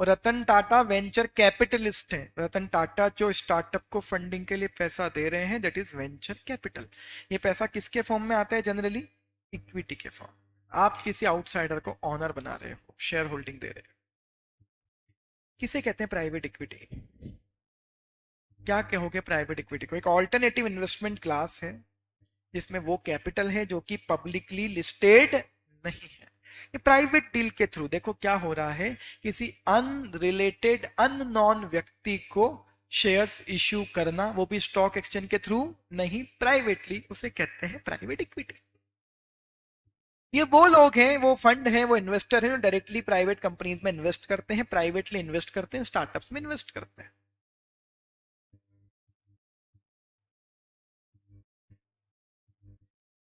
और रतन टाटा वेंचर कैपिटलिस्ट है। रतन टाटा जो स्टार्टअप को फंडिंग के लिए पैसा दे रहे हैं, दैट इज वेंचर कैपिटल। ये पैसा किसके फॉर्म में आता है जनरली? इक्विटी के फॉर्म। आप किसी आउटसाइडर को ऑनर बना रहे हो, शेयर होल्डिंग दे रहे हो, किसे कहते हैं? Private equity. क्या कहोगे प्राइवेट इक्विटी को? एक ऑल्टरनेटिव इन्वेस्टमेंट क्लास है जिसमें वो कैपिटल है जो कि पब्लिकली लिस्टेड नहीं है। ये प्राइवेट डील के थ्रू, देखो क्या हो रहा है, किसी अनरिलेटेड अननोन व्यक्ति को शेयर्स इश्यू करना, वो भी स्टॉक एक्सचेंज के थ्रू नहीं, प्राइवेटली, उसे कहते हैं प्राइवेट इक्विटी। ये वो लोग हैं, वो फंड हैं, वो इन्वेस्टर हैं जो डायरेक्टली प्राइवेट कंपनीज में इन्वेस्ट करते हैं, प्राइवेटली इन्वेस्ट करते हैं, स्टार्टअप्स में इन्वेस्ट करते हैं।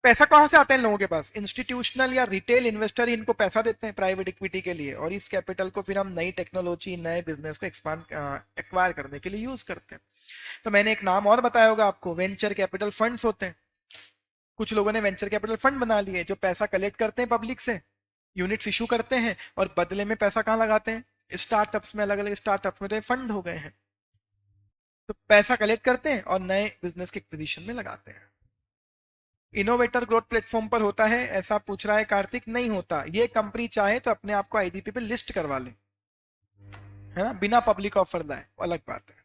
पैसा कहां से आता है इन लोगों के पास? इंस्टीट्यूशनल या रिटेल इन्वेस्टर ही इनको पैसा देते हैं प्राइवेट इक्विटी के लिए, और इस कैपिटल को फिर हम नई टेक्नोलॉजी, नए बिजनेस को एक्सपांड एक्वायर करने के लिए यूज करते हैं। तो मैंने एक नाम और बताया होगा आपको, वेंचर कैपिटल फंड्स होते हैं। कुछ लोगों ने वेंचर कैपिटल फंड बना लिए जो पैसा कलेक्ट करते हैं पब्लिक से, यूनिट्स इशू करते हैं, और बदले में पैसा कहाँ लगाते हैं? स्टार्टअप्स में। अलग अलग स्टार्टअप्स में तो फंड हो गए हैं। तो पैसा कलेक्ट करते हैं और नए बिजनेस के एक्विजिशन में लगाते हैं। इनोवेटर ग्रोथ प्लेटफॉर्म पर होता है ऐसा पूछ रहा है कार्तिक? नहीं होता। ये कंपनी चाहे तो अपने आप को आईडीपी पे लिस्ट करवा ले, है ना, बिना पब्लिक ऑफर लाए, अलग बात है।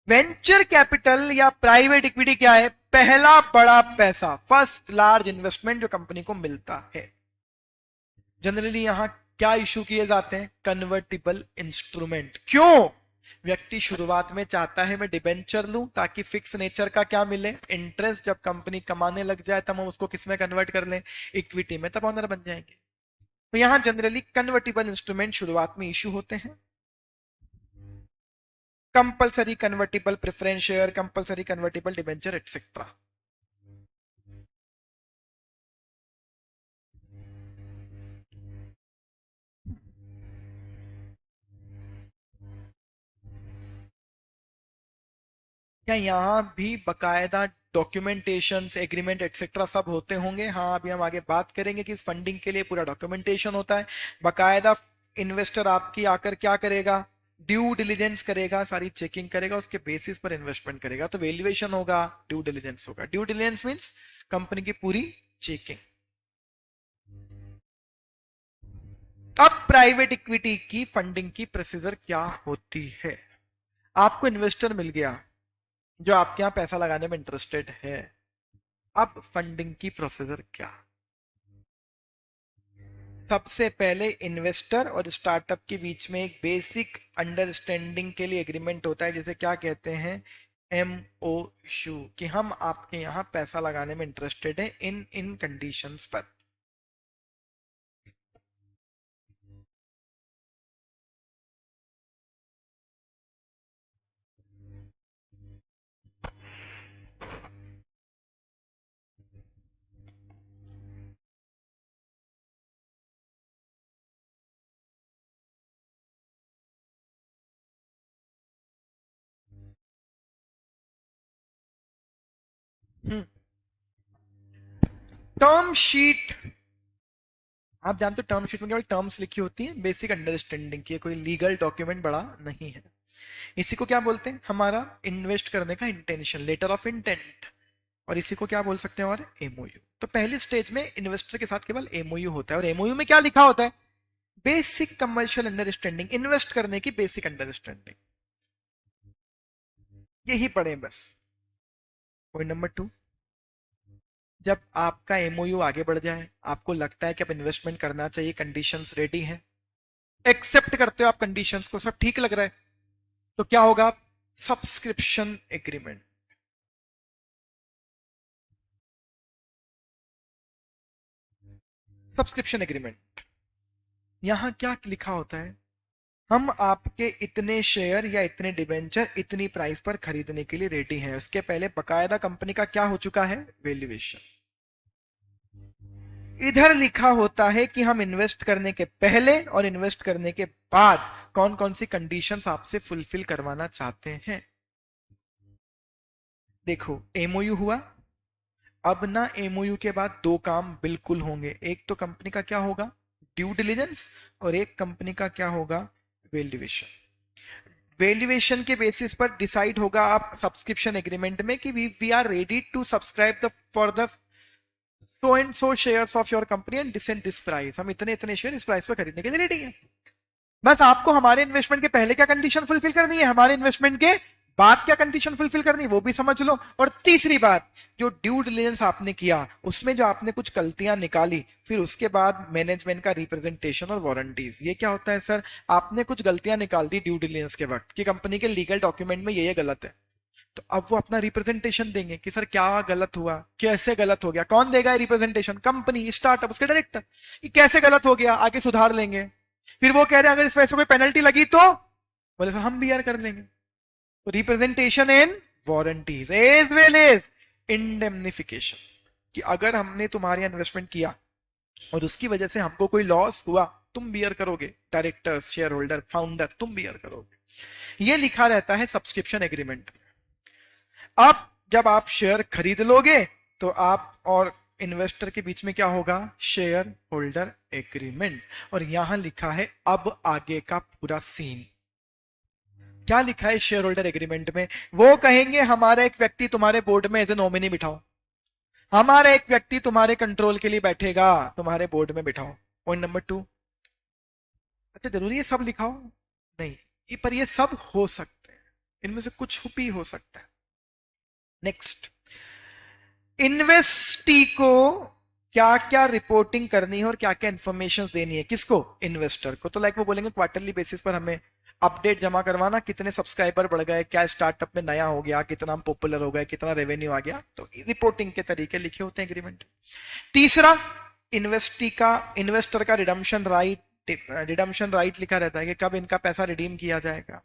वेंचर कैपिटल या प्राइवेट इक्विटी क्या है? पहला बड़ा पैसा, फर्स्ट लार्ज इन्वेस्टमेंट जो कंपनी को मिलता है। जनरली यहां क्या इशू किए जाते हैं? Convertible instrument. क्यों? व्यक्ति शुरुआत में चाहता है मैं डिबेंचर लूं ताकि फिक्स नेचर का क्या मिले? इंटरेस्ट। जब कंपनी कमाने लग जाए तब हम उसको किस में कन्वर्ट कर लें? इक्विटी में, तब ऑनर बन जाएंगे। तो यहां जनरली कन्वर्टिबल इंस्ट्रूमेंट शुरुआत में इशू होते हैं। Compulsory convertible preference share, compulsory convertible debenture, etcetera. क्या यहाँ भी बकायदा डॉक्यूमेंटेशन, एग्रीमेंट, एक्सेट्रा सब होते होंगे? हाँ, अभी हम आगे बात करेंगे कि इस फंडिंग के लिए पूरा डॉक्यूमेंटेशन होता है। बकायदा इन्वेस्टर आपकी आकर क्या करेगा? ड्यू डिलिजेंस करेगा, सारी चेकिंग करेगा, उसके बेसिस पर इन्वेस्टमेंट करेगा। तो वैल्यूएशन होगा, ड्यू डिलिजेंस होगा। ड्यू डिलिजेंस मींस कंपनी की पूरी चेकिंग। अब प्राइवेट इक्विटी की फंडिंग की प्रोसीजर क्या होती है? आपको इन्वेस्टर मिल गया जो आपके यहां पैसा लगाने में इंटरेस्टेड है। अब फंडिंग की प्रोसीजर क्या? सबसे पहले इन्वेस्टर और स्टार्टअप के बीच में एक बेसिक अंडरस्टैंडिंग के लिए एग्रीमेंट होता है, जिसे क्या कहते हैं? MOU, कि हम आपके यहां पैसा लगाने में इंटरेस्टेड हैं इन इन कंडीशंस पर। टर्म शीट, आप जानते हो टर्म शीट में केवल टर्म्स लिखी होती है बेसिक अंडरस्टैंडिंग की, कोई लीगल डॉक्यूमेंट बड़ा नहीं है। इसी को क्या बोलते हैं? हमारा इन्वेस्ट करने का इंटेंशन, लेटर ऑफ इंटेंट। और इसी को क्या बोल सकते हैं? और MOU। तो पहली स्टेज में इन्वेस्टर के साथ केवल MOU होता है, और MOU में क्या लिखा होता है? बेसिक कमर्शियल अंडरस्टैंडिंग, इन्वेस्ट करने की बेसिक अंडरस्टैंडिंग। यही पढ़े बस। पॉइंट नंबर 2, जब आपका MOU आगे बढ़ जाए, आपको लगता है कि अब इन्वेस्टमेंट करना चाहिए, कंडीशंस रेडी हैं, एक्सेप्ट करते हो आप कंडीशंस को, सब ठीक लग रहा है, तो क्या होगा? Subscription agreement. सब्सक्रिप्शन एग्रीमेंट, यहां क्या लिखा होता है? हम आपके इतने शेयर या इतने डिबेंचर इतनी प्राइस पर खरीदने के लिए रेडी हैं। उसके पहले बकायदा कंपनी का क्या हो चुका है? वैल्यूएशन। इधर लिखा होता है कि हम इन्वेस्ट करने के पहले और इन्वेस्ट करने के बाद कौन कौन सी कंडीशंस आपसे फुलफिल करवाना चाहते हैं। देखो, MOU हुआ। अब ना MOU के बाद दो काम बिल्कुल होंगे। एक तो कंपनी का क्या होगा? ड्यू डिलिजेंस और एक कंपनी का क्या होगा, वैल्यूएशन। वैल्यूएशन के बेसिस पर डिसाइड होगा आप सब्सक्रिप्शन एग्रीमेंट में कि we are ready to subscribe the for the so and so shares of your company and this price, हम इतने इतने शेयर इस प्राइस पर खरीदने के लिए रेडी हैं। बस आपको हमारे इन्वेस्टमेंट के पहले क्या कंडीशन फुलफिल करनी है, हमारे इन्वेस्टमेंट के बाद क्या कंडीशन फुलफिल करनी है वो भी समझ लो। और तीसरी बात, जो ड्यू डिलिजेंस आपने किया उसमें जो आपने कुछ गलतियां निकाली, फिर उसके बाद मैनेजमेंट का रिप्रेजेंटेशन और वारंटीज। ये क्या होता है सर, आपने कुछ गलतियां निकाल दी ड्यू डिलिजेंस के वक्त कि कंपनी के लीगल डॉक्यूमेंट में ये गलत है, तो अब वो अपना रिप्रेजेंटेशन देंगे कि सर क्या गलत हुआ, कैसे गलत हो गया। कौन देगा रिप्रेजेंटेशन, कंपनी, स्टार्टअप, उसके डायरेक्टर, कि कैसे गलत हो गया, आगे सुधार लेंगे। फिर वो कह रहे हैं अगर इस वजह से कोई पेनल्टी लगी तो बोले सर हम बियर कर लेंगे। तो representation and warranties as well as indemnification, कि अगर हमने तुम्हारे इन्वेस्टमेंट किया और उसकी वजह से हमको कोई लॉस हुआ, तुम बियर करोगे, डायरेक्टर्स, शेयर होल्डर, फाउंडर, तुम बियर करोगे। ये लिखा रहता है सब्सक्रिप्शन एग्रीमेंट। अब जब आप शेयर खरीद लोगे तो आप और इन्वेस्टर के बीच में क्या होगा, शेयर होल्डर एग्रीमेंट। और यहां लिखा है अब आगे का पूरा सीन। क्या लिखा है शेयर होल्डर एग्रीमेंट में, वो कहेंगे हमारा एक व्यक्ति तुम्हारे बोर्ड में एज ए नॉमिनी बिठाओ, हमारा एक व्यक्ति तुम्हारे कंट्रोल के लिए बैठेगा, तुम्हारे बोर्ड में बिठाओ। पॉइंट नंबर 2, अच्छा जरूरी है सब लिखाओ, नहीं, ये पर ये सब हो सकते हैं, इनमें से कुछ भी हो सकता है। नेक्स्ट, इन्वेस्टी को क्या क्या रिपोर्टिंग करनी है और क्या क्या इंफॉर्मेशन देनी है, किसको, इन्वेस्टर को। तो लाइक वो बोलेंगे क्वार्टरली बेसिस पर हमें अपडेट जमा करवाना, कितने सब्सक्राइबर बढ़ गए, क्या स्टार्टअप में नया हो गया, कितना हम पॉपुलर हो गए, कितना रेवेन्यू आ गया, तो रिपोर्टिंग के तरीके लिखे होते हैं एग्रीमेंट। तीसरा, इन्वेस्टर का रिडम्पशन राइट लिखा रहता है कि कब इनका पैसा रिडीम किया जाएगा।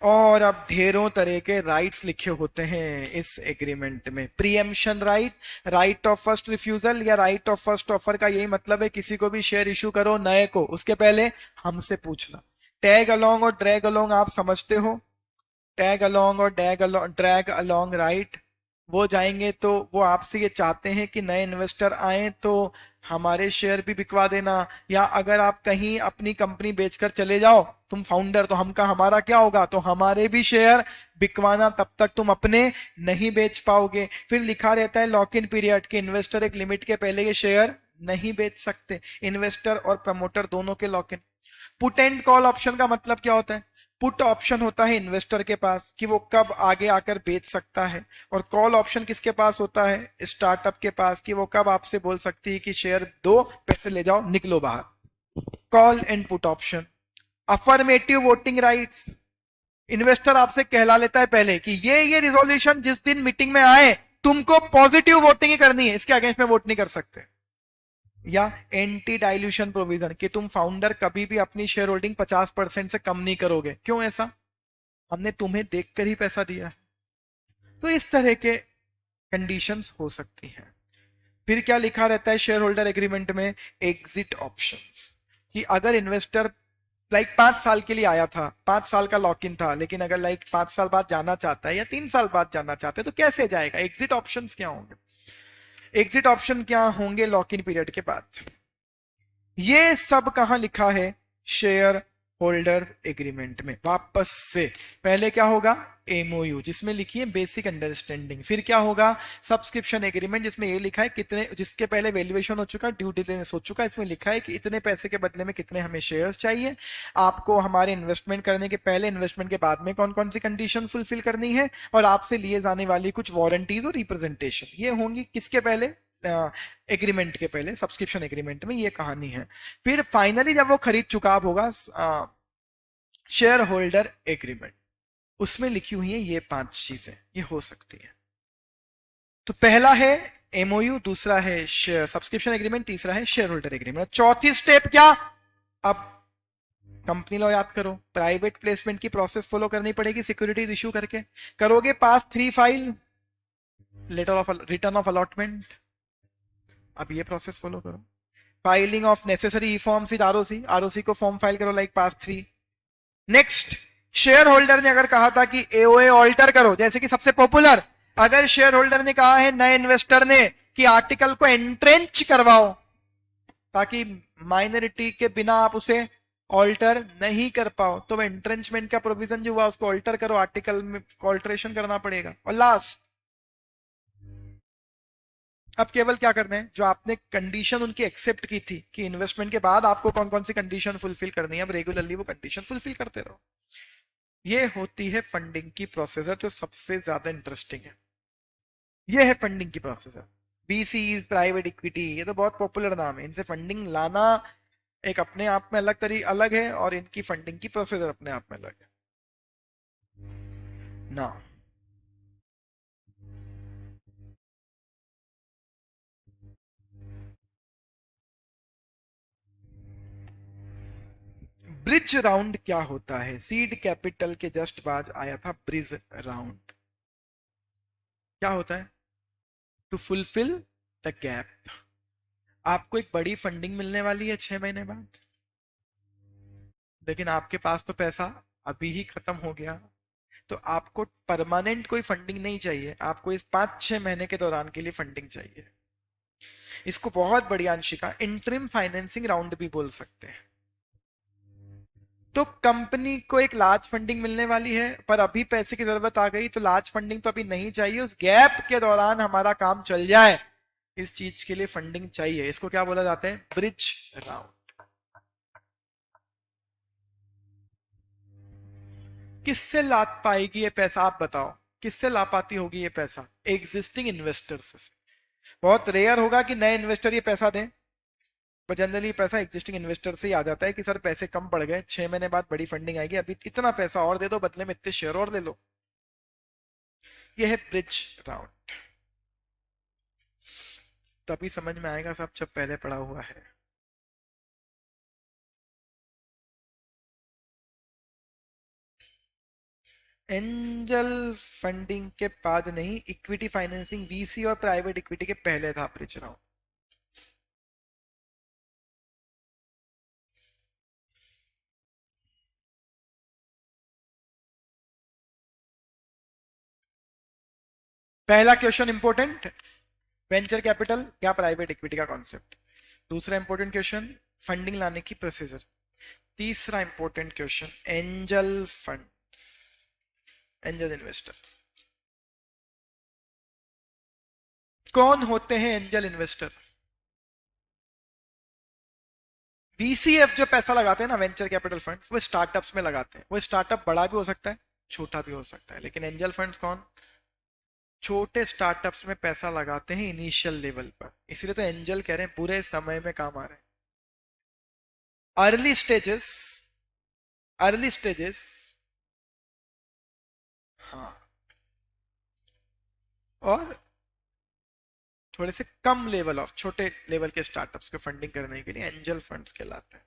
और अब ढेरों तरह के राइट्स लिखे होते हैं इस एग्रीमेंट में। Preemption right, right of first refusal या राइट ऑफ फर्स्ट ऑफर का यही मतलब है किसी को भी शेयर इशू करो नए को, उसके पहले हमसे पूछना। टैग अलोंग और ड्रैग अलोंग आप समझते हो, टैग अलोंग और ड्रैग अलोंग राइट, वो जाएंगे तो वो आपसे ये चाहते हैं कि नए इन्वेस्टर आए तो हमारे शेयर भी बिकवा देना, या अगर आप कहीं अपनी कंपनी बेचकर चले जाओ तुम फाउंडर, तो हमारा क्या होगा, तो हमारे भी शेयर बिकवाना, तब तक तुम अपने नहीं बेच पाओगे। फिर लिखा रहता है लॉक इन पीरियड कि इन्वेस्टर एक लिमिट के पहले ये शेयर नहीं बेच सकते, इन्वेस्टर और प्रमोटर दोनों के lock in. Put and call option का मतलब क्या होता है, पुट ऑप्शन होता है इन्वेस्टर के पास कि वो कब आगे आकर बेच सकता है, और कॉल ऑप्शन किसके पास होता है, स्टार्टअप के पास, कि वो कब आपसे बोल सकती है कि शेयर दो, पैसे ले जाओ, निकलो बाहर। Call and put option. Affirmative voting rights, investor आपसे कहला लेता है पहले कि ये रिजोल्यूशन जिस दिन मीटिंग में आए तुमको पॉजिटिव वोटिंग ही करनी है, इसके अगेंस्ट में वोट नहीं कर सकते। या एंटी डाइल्यूशन प्रोविजन कि तुम फाउंडर कभी भी अपनी शेयर होल्डिंग 50% से कम नहीं करोगे। क्यों ऐसा, हमने तुम्हें देखकर ही पैसा दिया है। तो इस तरह के कंडीशंस हो सकती हैं। फिर क्या लिखा रहता है शेयर होल्डर एग्रीमेंट में, एग्जिट ऑप्शंस, कि अगर इन्वेस्टर लाइक 5 साल के लिए आया था, 5 साल का लॉक इन था, लेकिन अगर लाइक 5 साल बाद जाना चाहता है या 3 साल बाद जाना चाहता है तो कैसे जाएगा, एग्जिट ऑप्शंस क्या होंगे। एग्जिट ऑप्शन क्या होंगे लॉक इन पीरियड के बाद। ये सब कहां लिखा है, शेयर होल्डर एग्रीमेंट में। वापस से पहले क्या होगा, एमओयू जिसमें लिखी है बेसिक अंडरस्टैंडिंग, फिर क्या होगा, सब्सक्रिप्शन एग्रीमेंट जिसमें ये लिखा है कितने, जिसके पहले वैल्यूएशन हो चुका, ड्यू डिलिजेंस हो चुका, इसमें लिखा है कि इतने पैसे के बदले में कितने हमें शेयर्स चाहिए, आपको हमारे इन्वेस्टमेंट करने के पहले, इन्वेस्टमेंट के बाद में कौन कौन सी कंडीशन फुलफिल करनी है, और आपसे लिए जाने वाली कुछ वारंटीज और रिप्रेजेंटेशन, ये होंगी किसके पहले, एग्रीमेंट के पहले, सब्सक्रिप्शन एग्रीमेंट में ये कहानी है। फिर फाइनली जब वो खरीद चुका होगा, शेयर होल्डर एग्रीमेंट, उसमें लिखी हुई है ये 5 चीजें, ये हो सकती है। तो पहला है एमओयू, दूसरा है सब्सक्रिप्शन एग्रीमेंट, तीसरा है शेयर होल्डर एग्रीमेंट। चौथी स्टेप क्या, अब कंपनी लॉ याद करो, प्राइवेट प्लेसमेंट की प्रोसेस फॉलो करनी पड़ेगी, सिक्योरिटी इश्यू करके करोगे, PAS 3 file, letter of return of allotment, अब ये प्रोसेस फॉलो करो, filing of necessary E forms with ROC, ROC को फॉर्म फाइल करो like PAS 3। Next, share holder ने अगर कहा था कि एओए ऑल्टर करो, जैसे कि सबसे पॉपुलर, अगर शेयर होल्डर ने कहा है नए इन्वेस्टर ने कि आर्टिकल को एंट्रेंच करवाओ ताकि माइनॉरिटी के बिना आप उसे ऑल्टर नहीं कर पाओ, तो एंट्रेंचमेंट का प्रोविजन जो हुआ उसको ऑल्टर करो, आर्टिकल में ऑल्टरेशन करना पड़ेगा। और लास्ट, अब केवल क्या करना है, जो आपने कंडीशन उनकी एक्सेप्ट की थी कि इन्वेस्टमेंट के बाद आपको कौन कौन सी कंडीशन फुलफिल करनी है, अब रेगुलरली वो कंडीशन फुलफिल करते रहो। ये होती है फंडिंग की प्रोसेसर, जो सबसे ज्यादा इंटरेस्टिंग है। ये है फंडिंग की प्रोसेसर। बीसीज, प्राइवेट इक्विटी, ये तो बहुत पॉपुलर नाम है, इनसे फंडिंग लाना एक अपने आप में अलग है, और इनकी फंडिंग की प्रोसेसर अपने आप में अलग है ना। ब्रिज राउंड क्या होता है? सीड कैपिटल के जस्ट बाद आया था ब्रिज राउंड। क्या होता है? To fulfil the gap. आपको एक बड़ी फंडिंग मिलने वाली है 6 महीने बाद, लेकिन आपके पास तो पैसा अभी ही खत्म हो गया, तो आपको परमानेंट कोई फंडिंग नहीं चाहिए, आपको इस 5-6 महीने के दौरान के लिए फंडिंग चाहिए। इसको बहुत बढ़िया अंशिका इंटरिम फाइनेंसिंग राउंड भी बोल सकते हैं। तो कंपनी को एक लार्ज फंडिंग मिलने वाली है, पर अभी पैसे की जरूरत आ गई, तो लार्ज फंडिंग तो अभी नहीं चाहिए, उस गैप के दौरान हमारा काम चल जाए, इस चीज के लिए फंडिंग चाहिए। इसको क्या बोला जाता है? Bridge round. किससे ला पाएगी ये पैसा, आप बताओ, किससे ला पाती होगी ये पैसा? एग्जिस्टिंग इन्वेस्टर्स से। बहुत रेयर होगा कि नए इन्वेस्टर ये पैसा दें, पर जनरली पैसा एग्जिस्टिंग इन्वेस्टर से ही आ जाता है कि सर पैसे कम पड़ गए, 6 महीने बाद बड़ी फंडिंग आएगी, अभी इतना पैसा और दे दो, बदले में इतने शेयर और ले लो। ये है ब्रिज राउंड। तभी समझ में आएगा सब जब पहले पढ़ा हुआ है। एंजल फंडिंग के बाद नहीं, इक्विटी फाइनेंसिंग वीसी और प्राइवेट इक्विटी के पहले था ब्रिज राउंड। पहला क्वेश्चन इंपॉर्टेंट, वेंचर कैपिटल या प्राइवेट इक्विटी का कॉन्सेप्ट। दूसरा इंपॉर्टेंट क्वेश्चन, फंडिंग लाने की प्रोसीजर। तीसरा important question, angel funds, angel investor कौन होते हैं? एंजल इन्वेस्टर बीसीएफ जो पैसा लगाते हैं ना, वेंचर कैपिटल फंड्स, वो स्टार्टअप्स में लगाते हैं। वो स्टार्टअप बड़ा भी हो सकता है, छोटा भी हो सकता है, लेकिन एंजल फंड्स कौन? छोटे स्टार्टअप्स में पैसा लगाते हैं इनिशियल लेवल पर, इसलिए तो एंजल कह रहे हैं पूरे समय में काम आ रहे हैं। अर्ली स्टेजेस, अर्ली स्टेजेस, हाँ, और थोड़े से कम लेवल ऑफ, छोटे लेवल के स्टार्टअप्स को फंडिंग करने के लिए एंजल फंड्स कहलाते हैं।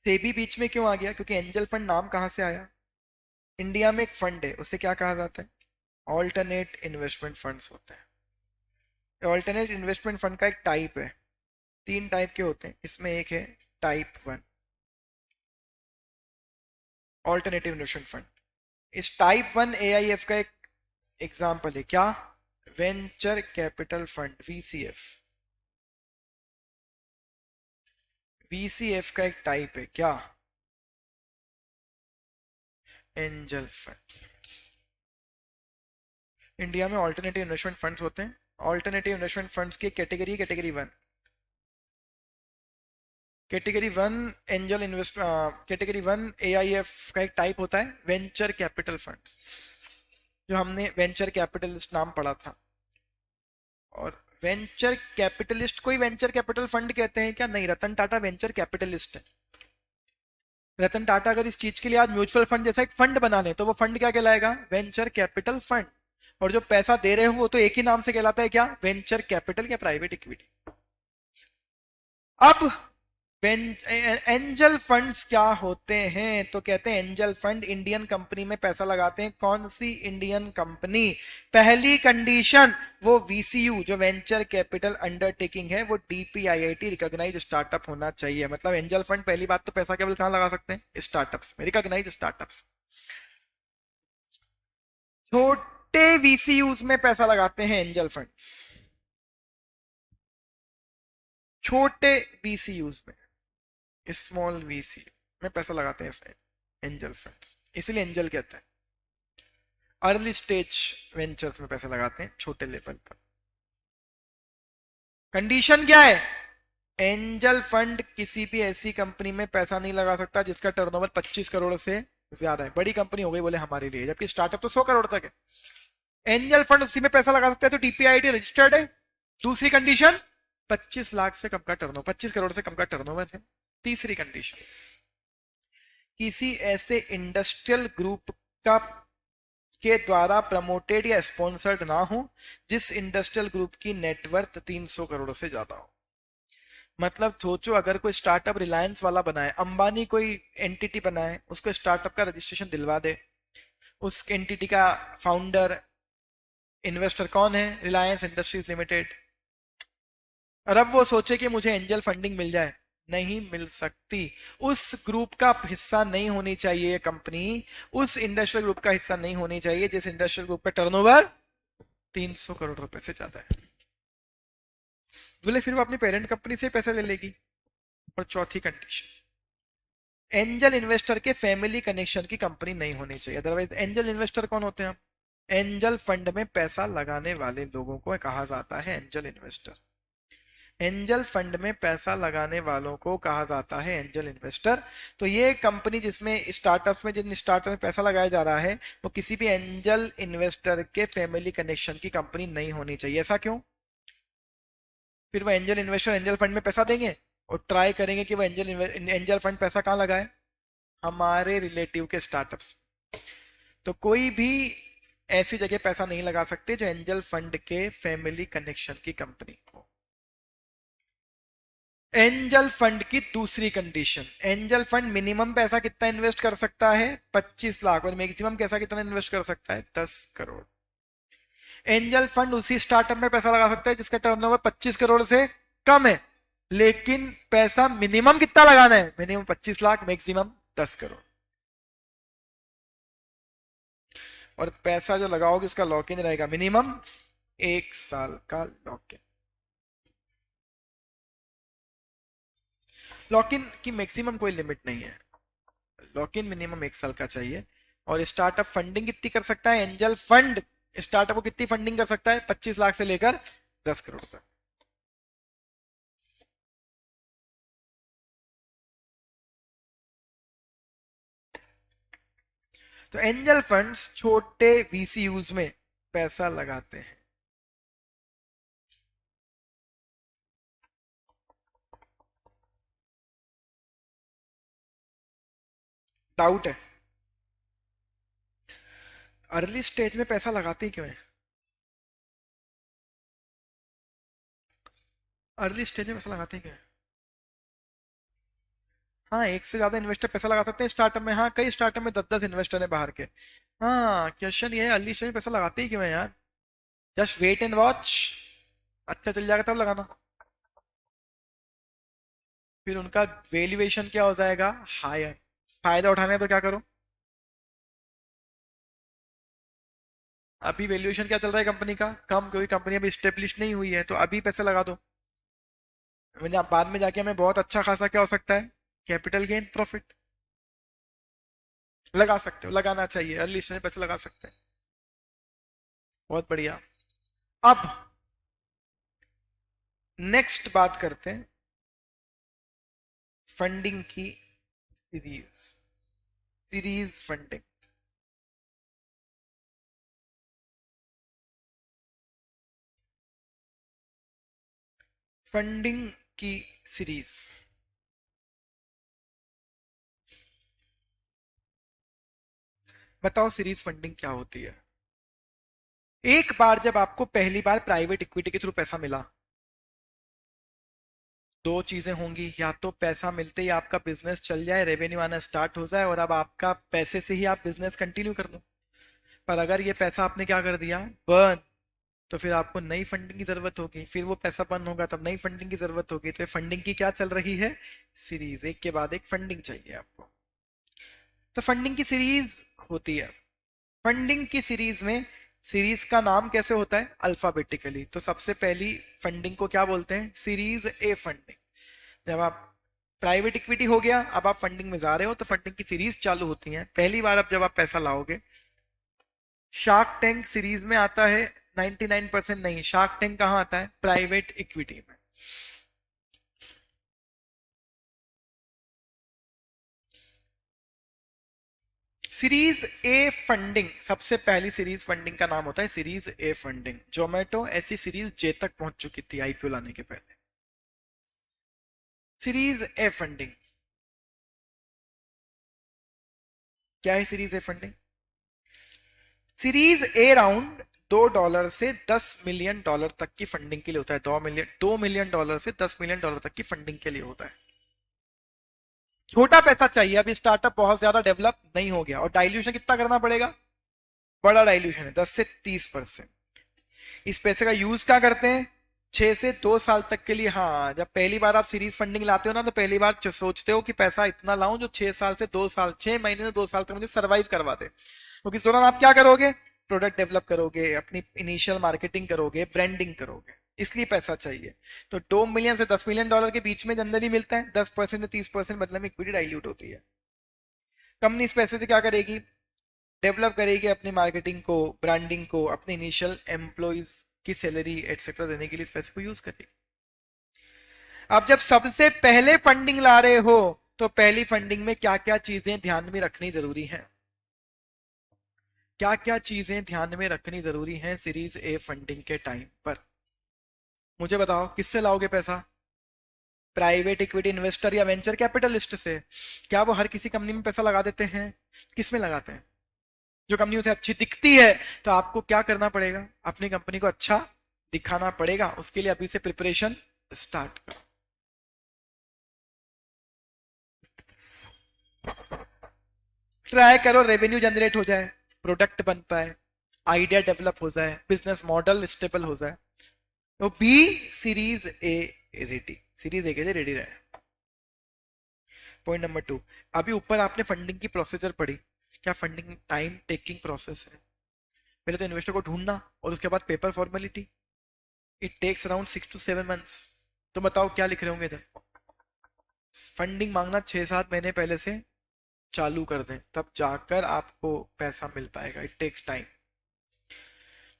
सेबी बीच में क्यों आ गया? क्योंकि एंजल फंड नाम कहां से आया? इंडिया में एक फंड है, उसे क्या कहा जाता है? ऑल्टरनेट इन्वेस्टमेंट फंड्स होते हैं। ऑल्टरनेट इन्वेस्टमेंट फंड का एक टाइप है, 3 टाइप के होते हैं, इसमें एक है टाइप 1 ऑल्टरनेटिव इन्वेस्टमेंट फंड। इस टाइप 1 एआईएफ का एक एग्जाम्पल है क्या? Venture capital fund, VCF. VCF का एक टाइप है क्या? Angel fund. इंडिया में ऑल्टरनेटिव इन्वेस्टमेंट फंड्स होते हैं। ऑल्टरनेटिव इन्वेस्टमेंट फंड्स की category, category 1। Category 1 angel invest, category 1 AIF का एक टाइप होता है वेंचर कैपिटल फंड्स, जो हमने वेंचर कैपिटलिस्ट नाम पढ़ा था। और वेंचर कैपिटलिस्ट कोई वेंचर कैपिटल फंड कहते हैं क्या? नहीं, रतन टाटा वेंचर कैपिटलिस्ट है। रतन टाटा अगर इस चीज के लिए आज म्यूचुअल फंड जैसा एक फंड बना ले, तो वो फंड क्या कहलाएगा? Venture capital fund. और जो पैसा दे रहे हो वो तो एक ही नाम से कहलाता है क्या? वेंचर कैपिटल या प्राइवेट इक्विटी। अब एंजल फंड्स क्या होते हैं? तो कहते हैं एंजल फंड इंडियन कंपनी में पैसा लगाते हैं। कौन सी इंडियन कंपनी? पहली कंडीशन, वो वीसीयू जो वेंचर कैपिटल अंडरटेकिंग है, वो डीपीआईआईटी रिकॉग्नाइज स्टार्टअप होना चाहिए। मतलब एंजल फंड पहली बात तो पैसा केवल कहां लगा सकते हैं? स्टार्टअप्स में, रिकॉग्नाइज स्टार्टअप्स। छोटे वीसीयूज में पैसा लगाते हैं एंजल फंड्स, छोटे वीसीयूज में, स्मॉल वीसी में पैसा लगाते हैं एंजल फंड्स, इसलिए एंजल कहते हैं। अर्ली स्टेज वेंचर्स में पैसा लगाते हैं छोटे लेवल पर। कंडीशन क्या है? एंजल फंड किसी भी ऐसी कंपनी में पैसा नहीं लगा सकता जिसका टर्नओवर 25 करोड़ से ज्यादा है। बड़ी कंपनी हो गई बोले हमारे लिए, जबकि स्टार्टअप तो 100 करोड़ तक है। एंजल फंड उसी में पैसा लगा सकता है तो डीपीआईटी रजिस्टर्ड है। दूसरी कंडीशन 25 लाख से कम का टर्नओवर, 25 करोड़ से कम का टर्नओवर है। तीसरी कंडीशन, किसी ऐसे इंडस्ट्रियल ग्रुप का के द्वारा प्रमोटेड या स्पॉन्सर्ड ना हो जिस इंडस्ट्रियल ग्रुप की नेटवर्थ 300 करोड़ से ज्यादा हो। मतलब सोचो, अगर कोई स्टार्टअप रिलायंस वाला बनाए, अंबानी कोई एंटिटी बनाए, उसको स्टार्टअप का रजिस्ट्रेशन दिलवा दे, उस एंटिटी का फाउंडर इन्वेस्टर कौन है? Reliance industries limited. और अब वो सोचे कि मुझे एंजल फंडिंग मिल जाए, नहीं मिल सकती। उस ग्रुप का हिस्सा नहीं होनी चाहिए ये कंपनी, उस इंडस्ट्रियल ग्रुप का हिस्सा नहीं होनी चाहिए जिस इंडस्ट्रियल ग्रुप का टर्नओवर 300 करोड़ रुपए से ज्यादा है। बोले फिर वो अपनी पेरेंट कंपनी से पैसे ले लेगी। और चौथी कंडीशन, एंजल इन्वेस्टर के फैमिली कनेक्शन की कंपनी नहीं होनी चाहिए। अदरवाइज एंजल इन्वेस्टर कौन होते हैं? एंजल फंड में पैसा लगाने वाले लोगों को कहा जाता है एंजल इन्वेस्टर। एंजल फंड में पैसा लगाने वालों को कहा जाता है एंजल इन्वेस्टर। तो ये कंपनी जिसमें स्टार्टअप्स में, जिन स्टार्टअप में पैसा लगाया जा रहा है, वो किसी भी एंजल इन्वेस्टर के फैमिली कनेक्शन की कंपनी नहीं होनी चाहिए। ऐसा क्यों? फिर वो एंजल इन्वेस्टर एंजल फंड में पैसा देंगे और ट्राई करेंगे कि वो एंजल फंड पैसा कहाँ लगाए? हमारे रिलेटिव के स्टार्टअप्स। तो कोई भी ऐसी जगह पैसा नहीं लगा सकते जो एंजल फंड के फैमिली कनेक्शन की कंपनी हो। एंजल फंड की दूसरी कंडीशन, एंजल फंड मिनिमम पैसा कितना इन्वेस्ट कर सकता है? 25 लाख। और मैक्सिमम पैसा कितना इन्वेस्ट कर सकता है? 10 करोड़। एंजल फंड उसी स्टार्टअप में पैसा लगा सकता है जिसका टर्नओवर 25 करोड़ से कम है, लेकिन पैसा मिनिमम कितना लगाना है? Minimum 25 lakh, maximum 10 crore. और पैसा जो लगाओगे उसका लॉक इन रहेगा मिनिमम 1 साल का लॉक इन। लॉक इन की मैक्सिमम कोई लिमिट नहीं है, लॉक इन मिनिमम 1 साल का चाहिए। और स्टार्टअप फंडिंग कितनी कर सकता है? एंजल फंड स्टार्टअप को कितनी फंडिंग कर सकता है? 25 लाख से लेकर 10 करोड़ तक। तो एंजल फंड्स छोटे वीसीयूज में पैसा लगाते हैं। डाउट है? अर्ली स्टेज में पैसा लगाते ही क्यों है? अर्ली स्टेज में पैसा लगाते ही क्यों है? हाँ, एक से ज्यादा इन्वेस्टर पैसा लगा सकते हैं स्टार्टअप में। हाँ, कई स्टार्टअप में 10-10 इन्वेस्टर है बाहर के। हाँ, क्वेश्चन ये है अर्ली स्टेज में पैसा लगाते ही क्यों है यार? जस्ट वेट एंड वॉच, अच्छा चल जाएगा तब लगाना। फिर उनका वैल्यूएशन क्या हो जाएगा? हायर। फायदा उठाने तो क्या करो? अभी वैल्यूएशन क्या चल रहा है कंपनी का? कम, क्योंकि कंपनी अभी स्टेब्लिश नहीं हुई है, तो अभी पैसे लगा दो। बाद में जाके हमें बहुत अच्छा खासा क्या हो सकता है? Capital gain, profit. लगा सकते हो, लगाना चाहिए, अर्ली स्टेज में पैसे लगा सकते हैं। बहुत बढ़िया। अब नेक्स्ट बात करते हैं फंडिंग की सीरीज, सीरीज फंडिंग। फंडिंग की सीरीज। बताओ सीरीज फंडिंग क्या होती है? एक बार जब आपको पहली बार प्राइवेट इक्विटी के थ्रू पैसा मिला, दो चीजें होंगी, या तो पैसा मिलते ही आपका बिजनेस चल जाए, रेवेन्यू आना स्टार्ट हो जाए और अब आपका पैसे से ही आप बिजनेस कंटिन्यू कर लो। पर अगर ये पैसा आपने क्या कर दिया? बर्न, तो फिर आपको नई फंडिंग की जरूरत होगी। फिर वो पैसा बंद होगा तब नई फंडिंग की जरूरत होगी। तो ये फंडिंग की क्या चल रही है? सीरीज, एक के बाद एक फंडिंग चाहिए आपको। तो फंडिंग की सीरीज होती है। फंडिंग की सीरीज में सीरीज का नाम कैसे होता है? अल्फाबेटिकली। तो सबसे पहली फंडिंग को क्या बोलते हैं? Series A funding. जब आप प्राइवेट इक्विटी हो गया, अब आप फंडिंग में जा रहे हो तो फंडिंग की सीरीज चालू होती है। पहली बार अब जब आप पैसा लाओगे, शार्क टैंक सीरीज में आता है 99% नहीं। शार्क टैंक कहां आता है? प्राइवेट इक्विटी में। सीरीज ए फंडिंग, सबसे पहली सीरीज फंडिंग का नाम होता है सीरीज ए फंडिंग। जोमेटो ऐसी सीरीज जे तक पहुंच चुकी थी आईपीओ लाने के पहले। सीरीज ए फंडिंग क्या है? Series A funding, series A round $2 से $10 मिलियन तक की फंडिंग के लिए होता है। $2 मिलियन से $10 मिलियन तक की फंडिंग के लिए होता है। छोटा पैसा चाहिए, अभी स्टार्टअप बहुत ज्यादा डेवलप नहीं हो गया। और डाइल्यूशन कितना करना पड़ेगा? बड़ा डाइल्यूशन है, 10 से 30%। इस पैसे का यूज क्या करते हैं? 6 से 2 साल तक के लिए। हाँ, जब पहली बार आप सीरीज फंडिंग लाते हो ना, तो पहली बार सोचते हो कि पैसा इतना लाऊं जो 6 साल से 2 साल, 6 महीने से 2 साल तक मुझे सर्वाइव करवा दे। क्योंकि इस दौरान आप क्या करोगे? प्रोडक्ट डेवलप करोगे, अपनी इनिशियल मार्केटिंग करोगे, ब्रांडिंग करोगे, इसलिए पैसा चाहिए। तो $2 मिलियन से $10 मिलियन के बीच में जनरली मिलता है। 10% से 30% मतलब में इक्विटी डाइल्यूट होती है। कंपनी इस पैसे से क्या करेगी? डेवलप करेगी अपनी मार्केटिंग को, ब्रांडिंग को, अपने इनिशियल एम्प्लॉइज की सैलरी एटसेट्रा देने के लिए इस पैसे को यूज करेगी। अब जब सबसे पहले फंडिंग ला रहे हो, तो पहली फंडिंग में क्या क्या चीजें ध्यान में रखनी जरूरी है? क्या क्या चीजें ध्यान में रखनी जरूरी है सीरीज ए फंडिंग के टाइम पर? मुझे बताओ, किससे लाओगे पैसा? प्राइवेट इक्विटी इन्वेस्टर या वेंचर कैपिटलिस्ट से। क्या वो हर किसी कंपनी में पैसा लगा देते हैं? किस में लगाते हैं? जो कंपनी उसे अच्छी दिखती है। तो आपको क्या करना पड़ेगा? अपनी कंपनी को अच्छा दिखाना पड़ेगा। उसके लिए अभी से प्रिपरेशन स्टार्ट करो। ट्राई करो रेवेन्यू जनरेट हो जाए, प्रोडक्ट बन पाए, आइडिया डेवलप हो जाए, बिजनेस मॉडल स्टेबल हो जाए। तो B series A ready, series A के लिए रेडी रहे। पॉइंट नंबर 2, अभी ऊपर आपने फंडिंग की प्रोसीजर पढ़ी। क्या फंडिंग टाइम टेकिंग प्रोसेस है? पहले तो इन्वेस्टर को ढूंढना और उसके बाद paper formality. It takes around 6 to 7 months। तो बताओ क्या लिख रहे होंगे इधर? फंडिंग मांगना 6-7 महीने पहले से चालू कर दें, तब जाकर आपको पैसा मिल पाएगा। It takes time.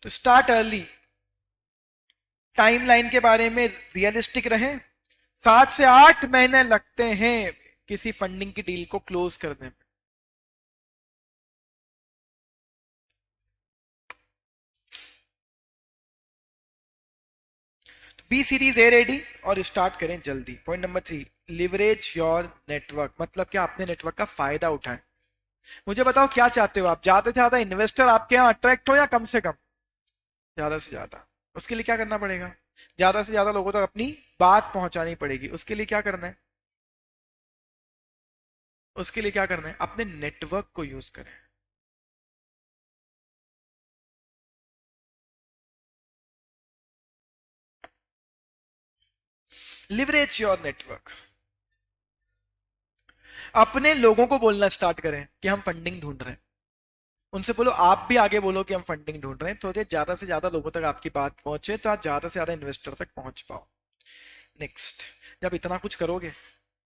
तो स्टार्ट अर्ली, टाइमलाइन के बारे में रियलिस्टिक रहें। 7 से 8 महीने लगते हैं किसी फंडिंग की डील को क्लोज करने में। बी सीरीज ए रेडी और स्टार्ट करें जल्दी। Point number 3, leverage your network. मतलब क्या? अपने नेटवर्क का फायदा उठाएं। मुझे बताओ क्या चाहते हो आप? ज्यादा से ज्यादा इन्वेस्टर आपके यहाँ अट्रैक्ट हो या कम से कम? ज्यादा से ज्यादा। उसके लिए क्या करना पड़ेगा? ज्यादा से ज्यादा लोगों तक अपनी बात पहुंचानी पड़ेगी। उसके लिए क्या करना है? उसके लिए क्या करना है? अपने नेटवर्क को यूज करें। Leverage your network. अपने लोगों को बोलना स्टार्ट करें कि हम फंडिंग ढूंढ रहे हैं। उनसे बोलो, आप भी आगे बोलो कि हम फंडिंग ढूंढ रहे हैं, तो ज्यादा से ज्यादा लोगों तक आपकी बात पहुंचे, तो आप ज्यादा से ज्यादा इन्वेस्टर तक पहुंच पाओ। नेक्स्ट, जब इतना कुछ करोगे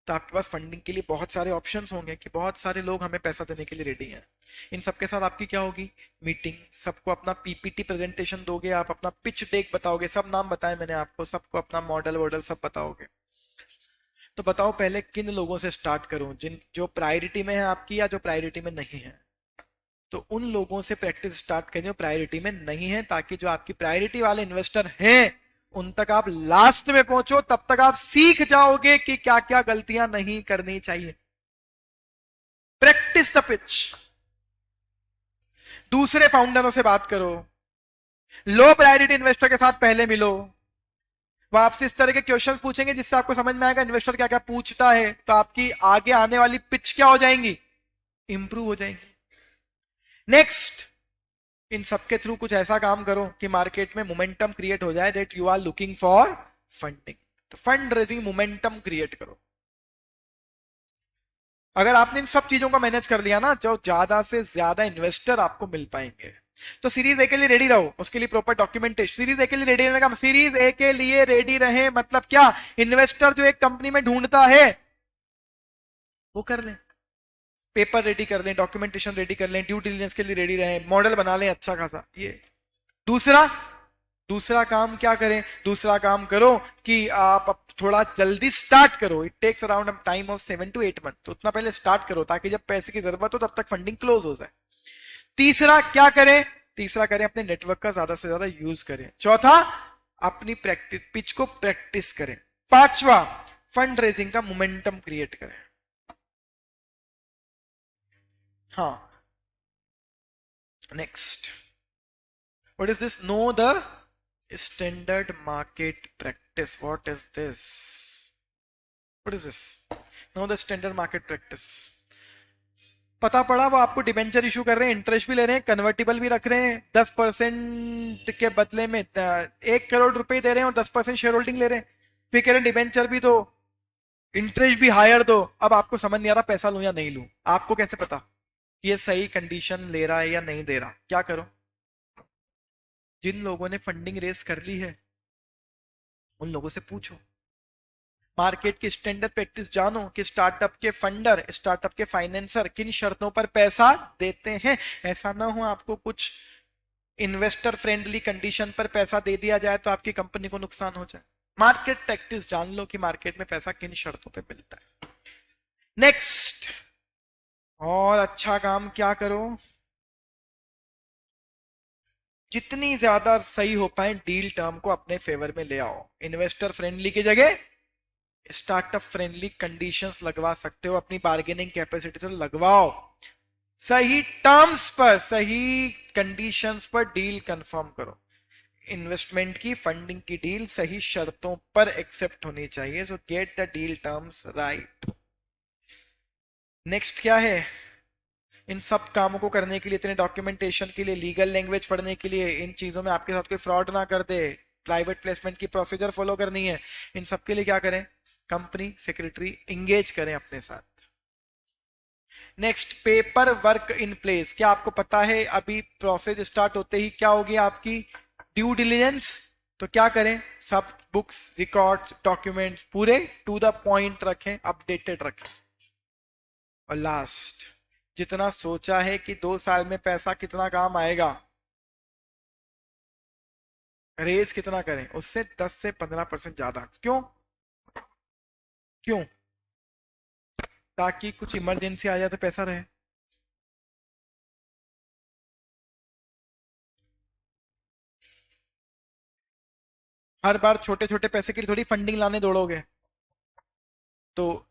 तो आपके पास फंडिंग के लिए बहुत सारे ऑप्शंस होंगे कि बहुत सारे लोग हमें पैसा देने के लिए रेडी हैं। इन सबके साथ आपकी क्या होगी? मीटिंग। सबको अपना पीपीटी प्रेजेंटेशन दोगे, आप अपना पिच डेक बताओगे। सब नाम बताए मैंने आपको, सबको अपना मॉडल वॉडल सब बताओगे। तो बताओ पहले किन लोगों से स्टार्ट करूं, जिन जो प्रायोरिटी में है आपकी या जो प्रायोरिटी में नहीं है? तो उन लोगों से प्रैक्टिस स्टार्ट करें जो प्रायोरिटी में नहीं है, ताकि जो आपकी प्रायोरिटी वाले इन्वेस्टर हैं उन तक आप लास्ट में पहुंचो। तब तक आप सीख जाओगे कि क्या क्या गलतियां नहीं करनी चाहिए। Practice the pitch. दूसरे फाउंडरों से बात करो, लो प्रायोरिटी इन्वेस्टर के साथ पहले मिलो। वो आपसे इस तरह के क्वेश्चंस पूछेंगे जिससे आपको समझ में आएगा इन्वेस्टर क्या क्या पूछता है, तो आपकी आगे आने वाली पिच क्या हो जाएंगी? इंप्रूव हो जाएंगी। नेक्स्ट, इन सबके थ्रू कुछ ऐसा काम करो कि मार्केट में मोमेंटम क्रिएट हो जाए, that you are looking for funding. तो फंड रेजिंग मोमेंटम क्रिएट करो। अगर आपने इन सब चीजों को मैनेज कर लिया ना, जो ज्यादा से ज्यादा इन्वेस्टर आपको मिल पाएंगे। तो सीरीज ए के लिए रेडी रहो, उसके लिए प्रॉपर डॉक्यूमेंटेशन। सीरीज ए के लिए रेडी रहने का, सीरीज ए के लिए रेडी रहे मतलब क्या, इन्वेस्टर जो एक कंपनी में ढूंढता है वो कर लें, पेपर रेडी कर लें, डॉक्यूमेंटेशन रेडी कर लें, ड्यू डिलिजेंस के लिए रेडी रहे, मॉडल बना लें अच्छा खासा। ये दूसरा दूसरा काम क्या करें, दूसरा काम करो कि आप अब थोड़ा जल्दी स्टार्ट करो। It takes around time of 7 to 8 month, तो उतना पहले स्टार्ट करो ताकि जब पैसे की जरूरत हो तब तक फंडिंग क्लोज हो जाए। तीसरा क्या करें, तीसरा करें अपने नेटवर्क का ज्यादा से ज्यादा यूज करें। चौथा अपनी प्रैक्टिस पिच को प्रैक्टिस करें। पांचवा फंड रेजिंग का मोमेंटम क्रिएट करें। हाँ, next, what is this, know the standard market practice. What is this, what is this, know the standard market practice. पता पड़ा वो आपको डिबेंचर इशू कर रहे हैं, इंटरेस्ट भी ले रहे हैं, कन्वर्टिबल भी रख रहे हैं, 10% के बदले में 1 करोड़ रुपए दे रहे हैं और 10% शेयर होल्डिंग ले रहे हैं, फिर कह रहे हैं डिबेंचर भी दो, इंटरेस्ट भी हायर दो। अब आपको समझ नहीं आ रहा पैसा लूं या नहीं लूं, आपको कैसे पता कि ये सही कंडीशन ले रहा है या नहीं दे रहा? क्या करो, जिन लोगों ने फंडिंग रेस कर ली है उन लोगों से पूछो, मार्केट की स्टैंडर्ड प्रैक्टिस जानो कि स्टार्टअप के फंडर, स्टार्टअप के फाइनेंसर किन शर्तों पर पैसा देते हैं। ऐसा ना हो आपको कुछ इन्वेस्टर फ्रेंडली कंडीशन पर पैसा दे दिया जाए तो आपकी कंपनी को नुकसान हो जाए। मार्केट प्रैक्टिस जान लो कि मार्केट में पैसा किन शर्तों पे मिलता है। नेक्स्ट, और अच्छा काम क्या करो, जितनी ज्यादा सही हो पाए डील टर्म को अपने फेवर में ले आओ। इन्वेस्टर फ्रेंडली की जगह स्टार्टअप फ्रेंडली कंडीशंस लगवा सकते हो, अपनी बार्गेनिंग कैपेसिटी तो लगवाओ, सही टर्म्स पर सही कंडीशंस पर डील कंफर्म करो। इन्वेस्टमेंट की, फंडिंग की डील सही शर्तों पर एक्सेप्ट होनी चाहिए, सो get the deal terms right. Next क्या है, इन सब कामों को करने के लिए, इतने डॉक्यूमेंटेशन के लिए, लीगल लैंग्वेज पढ़ने के लिए, इन चीजों में आपके साथ कोई फ्रॉड ना कर दे, प्राइवेट प्लेसमेंट की प्रोसीजर फॉलो करनी है, इन सब के लिए क्या करें, कंपनी सेक्रेटरी इंगेज करें अपने साथ। Next, paper work in place. क्या आपको पता है अभी प्रोसेस स्टार्ट होते ही क्या होगी आपकी ड्यू डिलिजेंस, तो क्या करें, सब बुक्स, रिकॉर्ड्स, डॉक्यूमेंट्स पूरे टू द पॉइंट रखें, अपडेटेड रखें। और लास्ट, जितना सोचा है कि 2 साल में पैसा कितना काम आएगा, रेस कितना करें, उससे 10 से 15% ज्यादा। क्यों, क्यों, ताकि कुछ इमरजेंसी आ जाए तो पैसा रहे। हर बार छोटे छोटे पैसे के लिए थोड़ी फंडिंग लाने दौड़ोगे, तो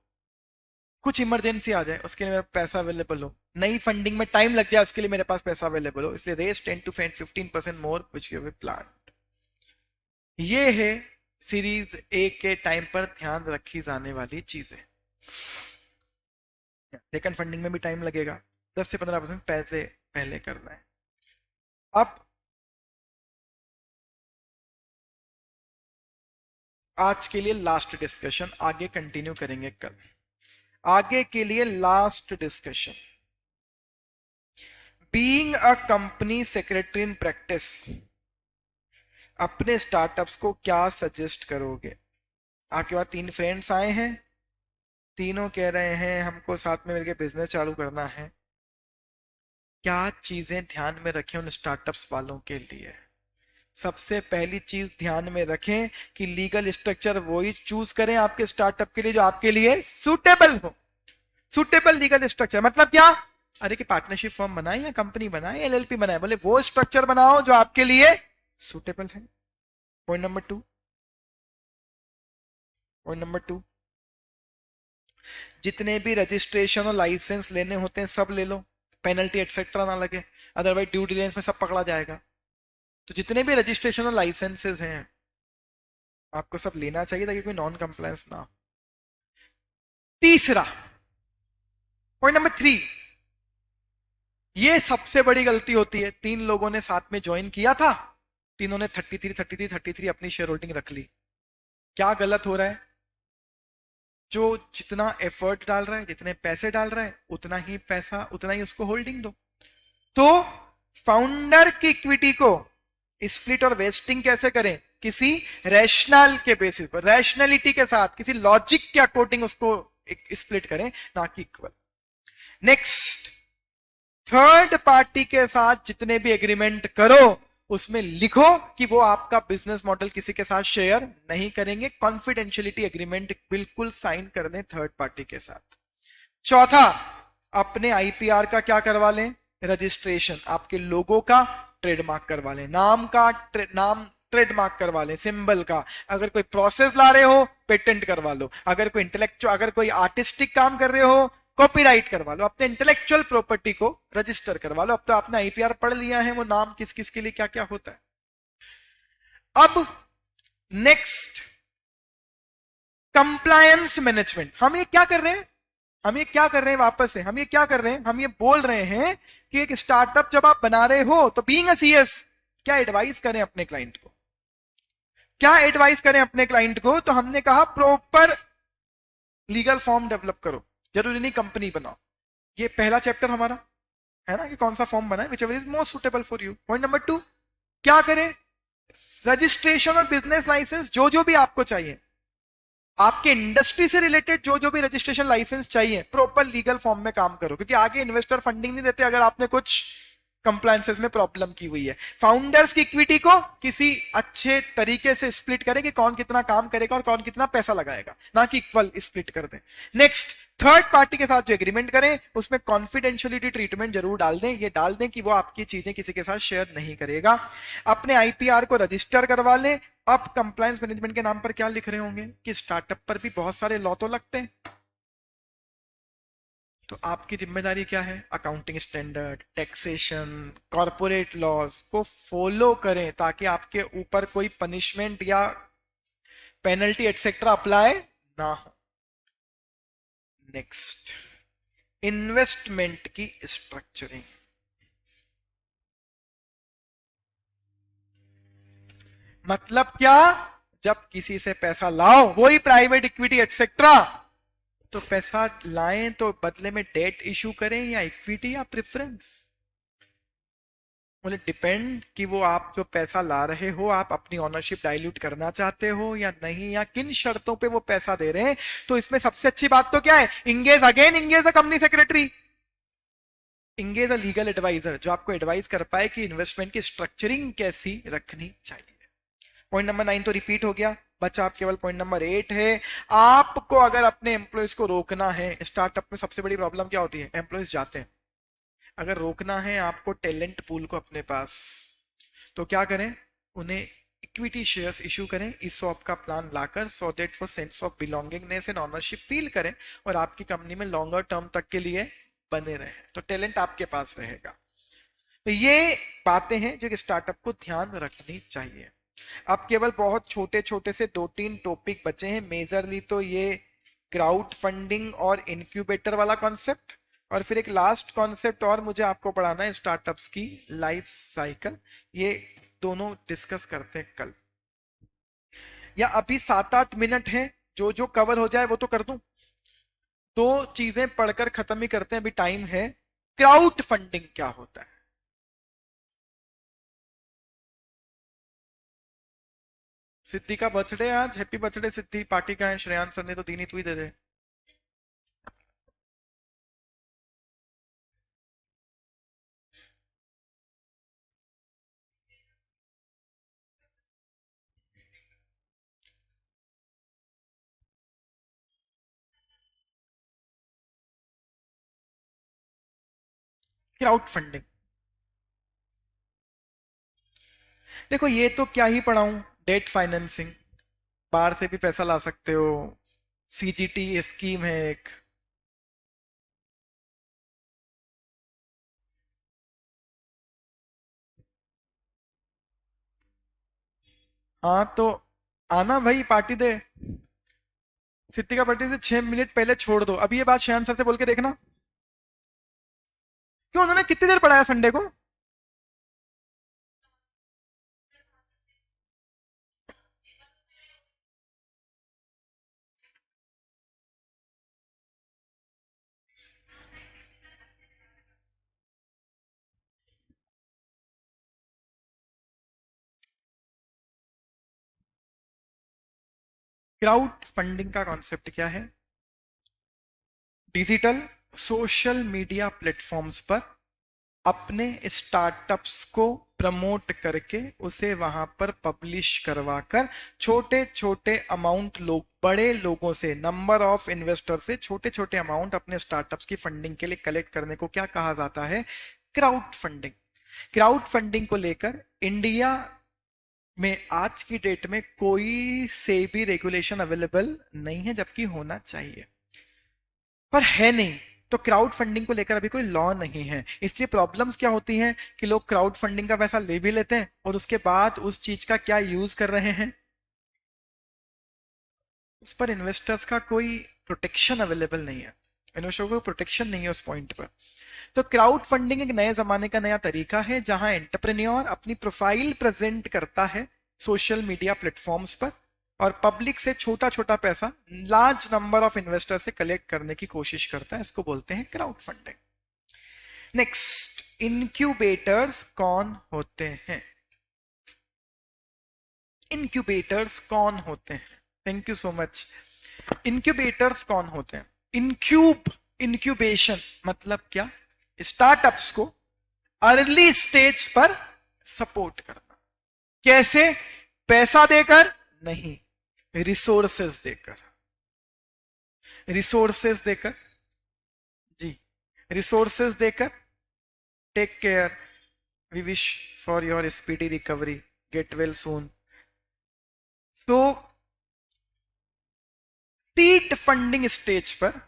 कुछ इमरजेंसी आ जाए उसके लिए मेरा पैसा अवेलेबल हो, नई फंडिंग में टाइम लग जाए उसके लिए मेरे पास पैसा अवेलेबल हो, इसलिए raise 10 to 15% more which you have planned. ये है सीरीज ए के टाइम पर ध्यान रखी जाने वाली चीजें। सेकंड फंडिंग में भी टाइम लगेगा, 10 से 15% पैसे पहले करना है। अब आज के लिए लास्ट डिस्कशन, आगे कंटिन्यू करेंगे कल। आगे के लिए last discussion, being a company secretary in practice, अपने स्टार्टअप्स को क्या सजेस्ट करोगे? आपके पास 3 फ्रेंड्स आए हैं, तीनों कह रहे हैं हमको साथ में मिलकर बिजनेस चालू करना है, क्या चीजें ध्यान में रखें उन स्टार्टअप्स वालों के लिए? सबसे पहली चीज ध्यान में रखें कि लीगल स्ट्रक्चर वही चूज करें आपके स्टार्टअप के लिए जो आपके लिए सुटेबल हो। सुटेबल लीगल स्ट्रक्चर मतलब क्या, अरे कि पार्टनरशिप फर्म बनाए या कंपनी बनाए, एलएलपी बनाए, बोले वो स्ट्रक्चर बनाओ जो आपके लिए सुटेबल है। पॉइंट नंबर 2, पॉइंट नंबर 2, जितने भी रजिस्ट्रेशन और लाइसेंस लेने होते हैं सब ले लो, पेनल्टी एक्सेट्रा ना लगे, अदरवाइज ड्यू डिलिजेंस में सब पकड़ा जाएगा। तो जितने भी रजिस्ट्रेशन और लाइसेंसेस हैं आपको सब लेना चाहिए ताकि कोई नॉन कंप्लायंस ना हो। तीसरा, पॉइंट नंबर 3, ये सबसे बड़ी गलती होती है, 3 लोगों ने साथ में ज्वाइन किया था, तीनों ने 33 अपनी शेयर होल्डिंग रख ली। क्या गलत हो रहा है, जो जितना एफर्ट डाल रहा है, जितने पैसे डाल रहा है, उतना ही पैसा, उतना ही उसको होल्डिंग दो। तो फाउंडर की इक्विटी को स्प्लिट और वेस्टिंग कैसे करें? किसी रैशनल के बेसिस पर, रैशनैलिटी के साथ, किसी लॉजिक के अकॉर्डिंग उसको स्प्लिट करें, ना कि इक्वल। नेक्स्ट, थर्ड पार्टी के साथ जितने भी एग्रीमेंट करो उसमें लिखो कि वो आपका बिजनेस मॉडल किसी के साथ शेयर नहीं करेंगे। कॉन्फिडेंशियलिटी एग्रीमेंट बिल्कुल साइन कर दें थर्ड पार्टी के साथ। चौथा, अपने आईपीआर का क्या करवा लें? रजिस्ट्रेशन, आपके लोगो का ट्रेडमार्क करवा लें, नाम का नाम ट्रेडमार्क करवा लें, सिंबल का। अगर कोई प्रोसेस ला रहे हो, पेटेंट करवा लो। अगर कोई इंटेलेक्चुअल, अगर कोई आर्टिस्टिक काम कर रहे हो, कॉपीराइट करवा लो। अपने इंटेलेक्चुअल प्रॉपर्टी को रजिस्टर करवा लो। अब तो आपने आईपीआर पढ़ लिया है, वो नाम किस किस के लिए क्या क्या होता है। अब नेक्स्ट, कंप्लायंस मैनेजमेंट। हम ये क्या कर रहे हैं? हम ये क्या कर रहे हैं? वापस से हम ये क्या कर रहे हैं? हम ये बोल रहे हैं कि एक स्टार्टअप जब आप बना रहे हो तो बीइंग अ सीएस क्या एडवाइस करें अपने क्लाइंट को? क्या एडवाइस करें अपने क्लाइंट को? तो हमने कहा प्रॉपर लीगल फॉर्म डेवलप करो, जरूरी नहीं कंपनी बनाओ। ये पहला चैप्टर हमारा है ना, कि कौन सा फॉर्म बनाए, which ever is most suitable for you. Point number 2, क्या करें? रजिस्ट्रेशन और बिजनेस लाइसेंस जो जो भी आपको चाहिए, आपके इंडस्ट्री से रिलेटेड जो जो भी रजिस्ट्रेशन लाइसेंस चाहिए, प्रॉपर लीगल फॉर्म में काम करो, क्योंकि आगे इन्वेस्टर फंडिंग नहीं देते अगर आपने कुछ कंप्लायंसेस में प्रॉब्लम की हुई है। फाउंडर्स की इक्विटी को किसी अच्छे तरीके से स्प्लिट करें कि कौन कितना काम करेगा और कौन कितना पैसा लगाएगा, ना कि इक्वल स्प्लिट कर दें। नेक्स्ट, थर्ड पार्टी के साथ जो एग्रीमेंट करें उसमें कॉन्फिडेंशियलिटी ट्रीटमेंट जरूर डाल दें। ये डाल दें कि वो आपकी चीजें किसी के साथ शेयर नहीं करेगा। अपने आईपीआर को रजिस्टर करवा लें। अब कंप्लायंस मैनेजमेंट के नाम पर क्या लिख रहे होंगे कि स्टार्टअप पर भी बहुत सारे लॉ तो लगते हैं, तो आपकी जिम्मेदारी क्या है? Accounting standard, taxation, corporate laws को फॉलो करें ताकि आपके ऊपर कोई पनिशमेंट या पेनल्टी एटसेट्रा अप्लाई ना हो। नेक्स्ट, इन्वेस्टमेंट की स्ट्रक्चरिंग। मतलब क्या? जब किसी से पैसा लाओ, वही प्राइवेट इक्विटी एटसेट्रा, तो पैसा लाएं तो बदले में डेट इशू करें या इक्विटी या प्रेफरेंस? बोले डिपेंड कि वो आप जो पैसा ला रहे हो आप अपनी ओनरशिप डाइल्यूट करना चाहते हो या नहीं, या किन शर्तों पे वो पैसा दे रहे हैं। तो इसमें सबसे अच्छी बात तो क्या है? Engage again, engage a company secretary, engage a legal advisor जो आपको एडवाइस कर पाए कि इन्वेस्टमेंट की स्ट्रक्चरिंग कैसी रखनी चाहिए। पॉइंट नंबर 9 तो रिपीट हो गया, बचा आप केवल पॉइंट नंबर 8 है। आपको अगर अपने एम्प्लॉयज को रोकना है, स्टार्टअप में सबसे बड़ी प्रॉब्लम क्या होती है? एम्प्लॉयज जाते हैं। अगर रोकना है आपको टैलेंट पूल को अपने पास, तो क्या करें? उन्हें इक्विटी शेयर्स इशू करें, ईसॉप का प्लान लाकर, सो दैट वो sense of belongingness and ownership feel करें और आपकी कंपनी में लॉन्गर टर्म तक के लिए बने रहे, तो टैलेंट आपके पास रहेगा। तो ये बातें हैं जो कि स्टार्टअप को ध्यान रखनी चाहिए। अब केवल बहुत छोटे छोटे से 2-3 टॉपिक बचे हैं, मेजरली तो ये क्राउड फंडिंग और इनक्यूबेटर वाला कॉन्सेप्ट, और फिर एक लास्ट कॉन्सेप्ट और मुझे आपको पढ़ाना है, स्टार्टअप्स की लाइफ साइकिल। ये दोनों डिस्कस करते हैं कल, या अभी 7-8 मिनट है, जो जो कवर हो जाए वो तो कर दूं। दो चीजें पढ़कर खत्म ही करते हैं, अभी टाइम है। क्राउड फंडिंग क्या होता है? सिद्धि का बर्थडे आज, हैप्पी बर्थडे सिद्धि। पार्टी का है, श्रेयांश सर ने तो दी नहीं, तू ही दे दे। क्राउड फंडिंग, देखो ये तो क्या ही पढ़ाऊं, डेट फाइनेंसिंग, बाहर से भी पैसा ला सकते हो, सीजीटी स्कीम है एक। हाँ तो आना भाई, पार्टी दे। सिद्धि का बर्थडे से 6 मिनट पहले छोड़ दो, अभी ये बात श्याम सर से बोल के देखना। क्यों, उन्होंने कितनी देर पढ़ाया संडे को? क्राउड फंडिंग का कॉन्सेप्ट क्या है? डिजिटल सोशल मीडिया प्लेटफॉर्म्स पर अपने स्टार्टअप्स को प्रमोट करके उसे वहां पर पब्लिश करवाकर छोटे छोटे अमाउंट लोग, बड़े लोगों से, नंबर ऑफ इन्वेस्टर से छोटे छोटे अमाउंट अपने स्टार्टअप्स की फंडिंग के लिए कलेक्ट करने को क्या कहा जाता है? Crowd funding. क्राउड फंडिंग को लेकर इंडिया में आज की डेट में कोई से भी रेगुलेशन अवेलेबल नहीं है, जबकि होना चाहिए, पर है नहीं। तो क्राउड फंडिंग को लेकर अभी कोई लॉ नहीं है, इसलिए प्रॉब्लम्स क्या होती हैं कि लोग क्राउड फंडिंग का पैसा ले भी लेते हैं और उसके बाद उस चीज का क्या यूज कर रहे हैं, उस पर इन्वेस्टर्स का कोई प्रोटेक्शन अवेलेबल नहीं है, इन्वेस्टर को प्रोटेक्शन नहीं है उस पॉइंट पर। तो क्राउड फंडिंग एक नए जमाने का नया तरीका है जहां एंटरप्रेन्योर अपनी प्रोफाइल प्रेजेंट करता है सोशल मीडिया प्लेटफॉर्म्स पर और पब्लिक से छोटा छोटा पैसा लार्ज नंबर ऑफ इन्वेस्टर से कलेक्ट करने की कोशिश करता है, इसको बोलते हैं क्राउड फंडिंग। नेक्स्ट, इनक्यूबेटर्स कौन होते हैं? इनक्यूबेटर्स कौन होते हैं? Thank you so much. Incubators कौन होते हैं? इंक्यूबेशन मतलब क्या? स्टार्टअप्स को अर्ली स्टेज पर सपोर्ट करना। कैसे? पैसा देकर नहीं, रिसोर्सेज देकर। रिसोर्सेज देकर, जी, रिसोर्सेज देकर। Take care, we wish for your speedy recovery, get well soon. So seed funding stage पर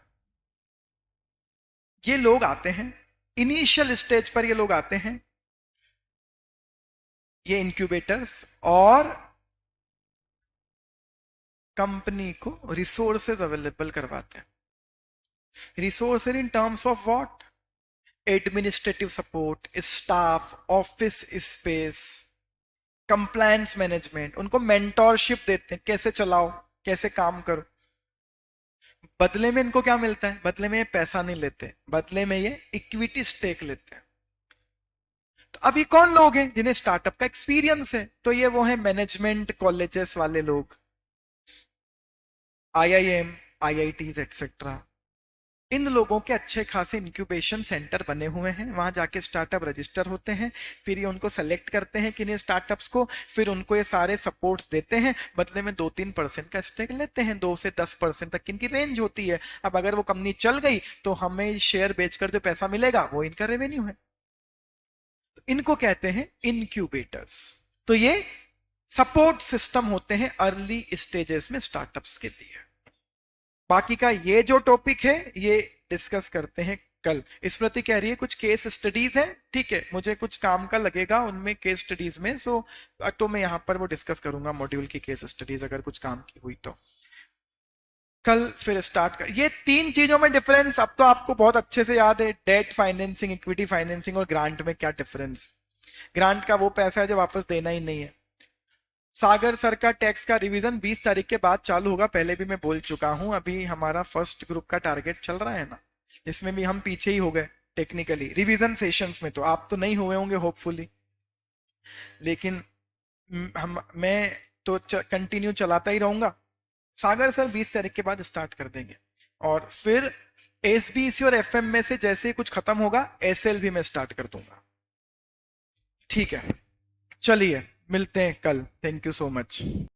ये लोग आते हैं, इनिशियल स्टेज पर ये लोग आते हैं, ये इंक्यूबेटर्स, और कंपनी को रिसोर्सेज अवेलेबल करवाते हैं। Resources in terms of what? Administrative support, staff, office space, compliance management, उनको मेंटोरशिप देते हैं, कैसे चलाओ, कैसे काम करो। बदले में इनको क्या मिलता है? बदले में ये पैसा नहीं लेते, बदले में ये इक्विटी स्टेक लेते हैं। तो अभी कौन लोग हैं जिन्हें स्टार्टअप का एक्सपीरियंस है? तो ये वो है मैनेजमेंट कॉलेजेस वाले लोग, आईआईएम, आईआईटीज एटसेट्रा। इन लोगों के अच्छे खासे इंक्यूबेशन सेंटर बने हुए हैं, वहां जाके स्टार्टअप रजिस्टर होते हैं, फिर ये उनको सेलेक्ट करते हैं कि स्टार्टअप्स को, फिर उनको ये सारे सपोर्ट्स देते हैं, बदले में 2-3% का स्टेक लेते हैं, 2 से 10% तक इनकी रेंज होती है। अब अगर वो कंपनी चल गई तो हमें शेयर बेचकर जो पैसा मिलेगा वो इनका रेवेन्यू है। तो इनको कहते हैं इनक्यूबेटर्स। तो ये सपोर्ट सिस्टम होते हैं अर्ली स्टेजेस में स्टार्टअप्स के लिए। बाकी का ये जो टॉपिक है ये डिस्कस करते हैं कल। स्मृति कह रही है कुछ केस स्टडीज हैं, ठीक है, मुझे कुछ काम का लगेगा उनमें केस स्टडीज में, तो मैं यहां पर वो डिस्कस करूंगा मॉड्यूल की केस स्टडीज, अगर कुछ काम की हुई तो कल फिर स्टार्ट कर। ये 3 चीजों में डिफरेंस अब तो आपको बहुत अच्छे से याद है, डेट फाइनेंसिंग, इक्विटी फाइनेंसिंग और ग्रांट में क्या डिफरेंस। ग्रांट का वो पैसा है जो वापस देना ही नहीं है। सागर सर का टैक्स का रिवीजन 20 तारीख के बाद चालू होगा, पहले भी मैं बोल चुका हूं। अभी हमारा फर्स्ट ग्रुप का टारगेट चल रहा है ना, जिसमें भी हम पीछे ही हो गए टेक्निकली रिवीजन सेशंस में, तो आप तो नहीं हुए होंगे होपफुली, लेकिन मैं तो कंटिन्यू चलाता ही रहूंगा। सागर सर 20 तारीख के बाद स्टार्ट कर देंगे, और फिर एसबीसी और एफएम में से जैसे ही कुछ खत्म होगा एसएल भी मैं स्टार्ट कर दूंगा। ठीक है, चलिए मिलते हैं कल। Thank you so much.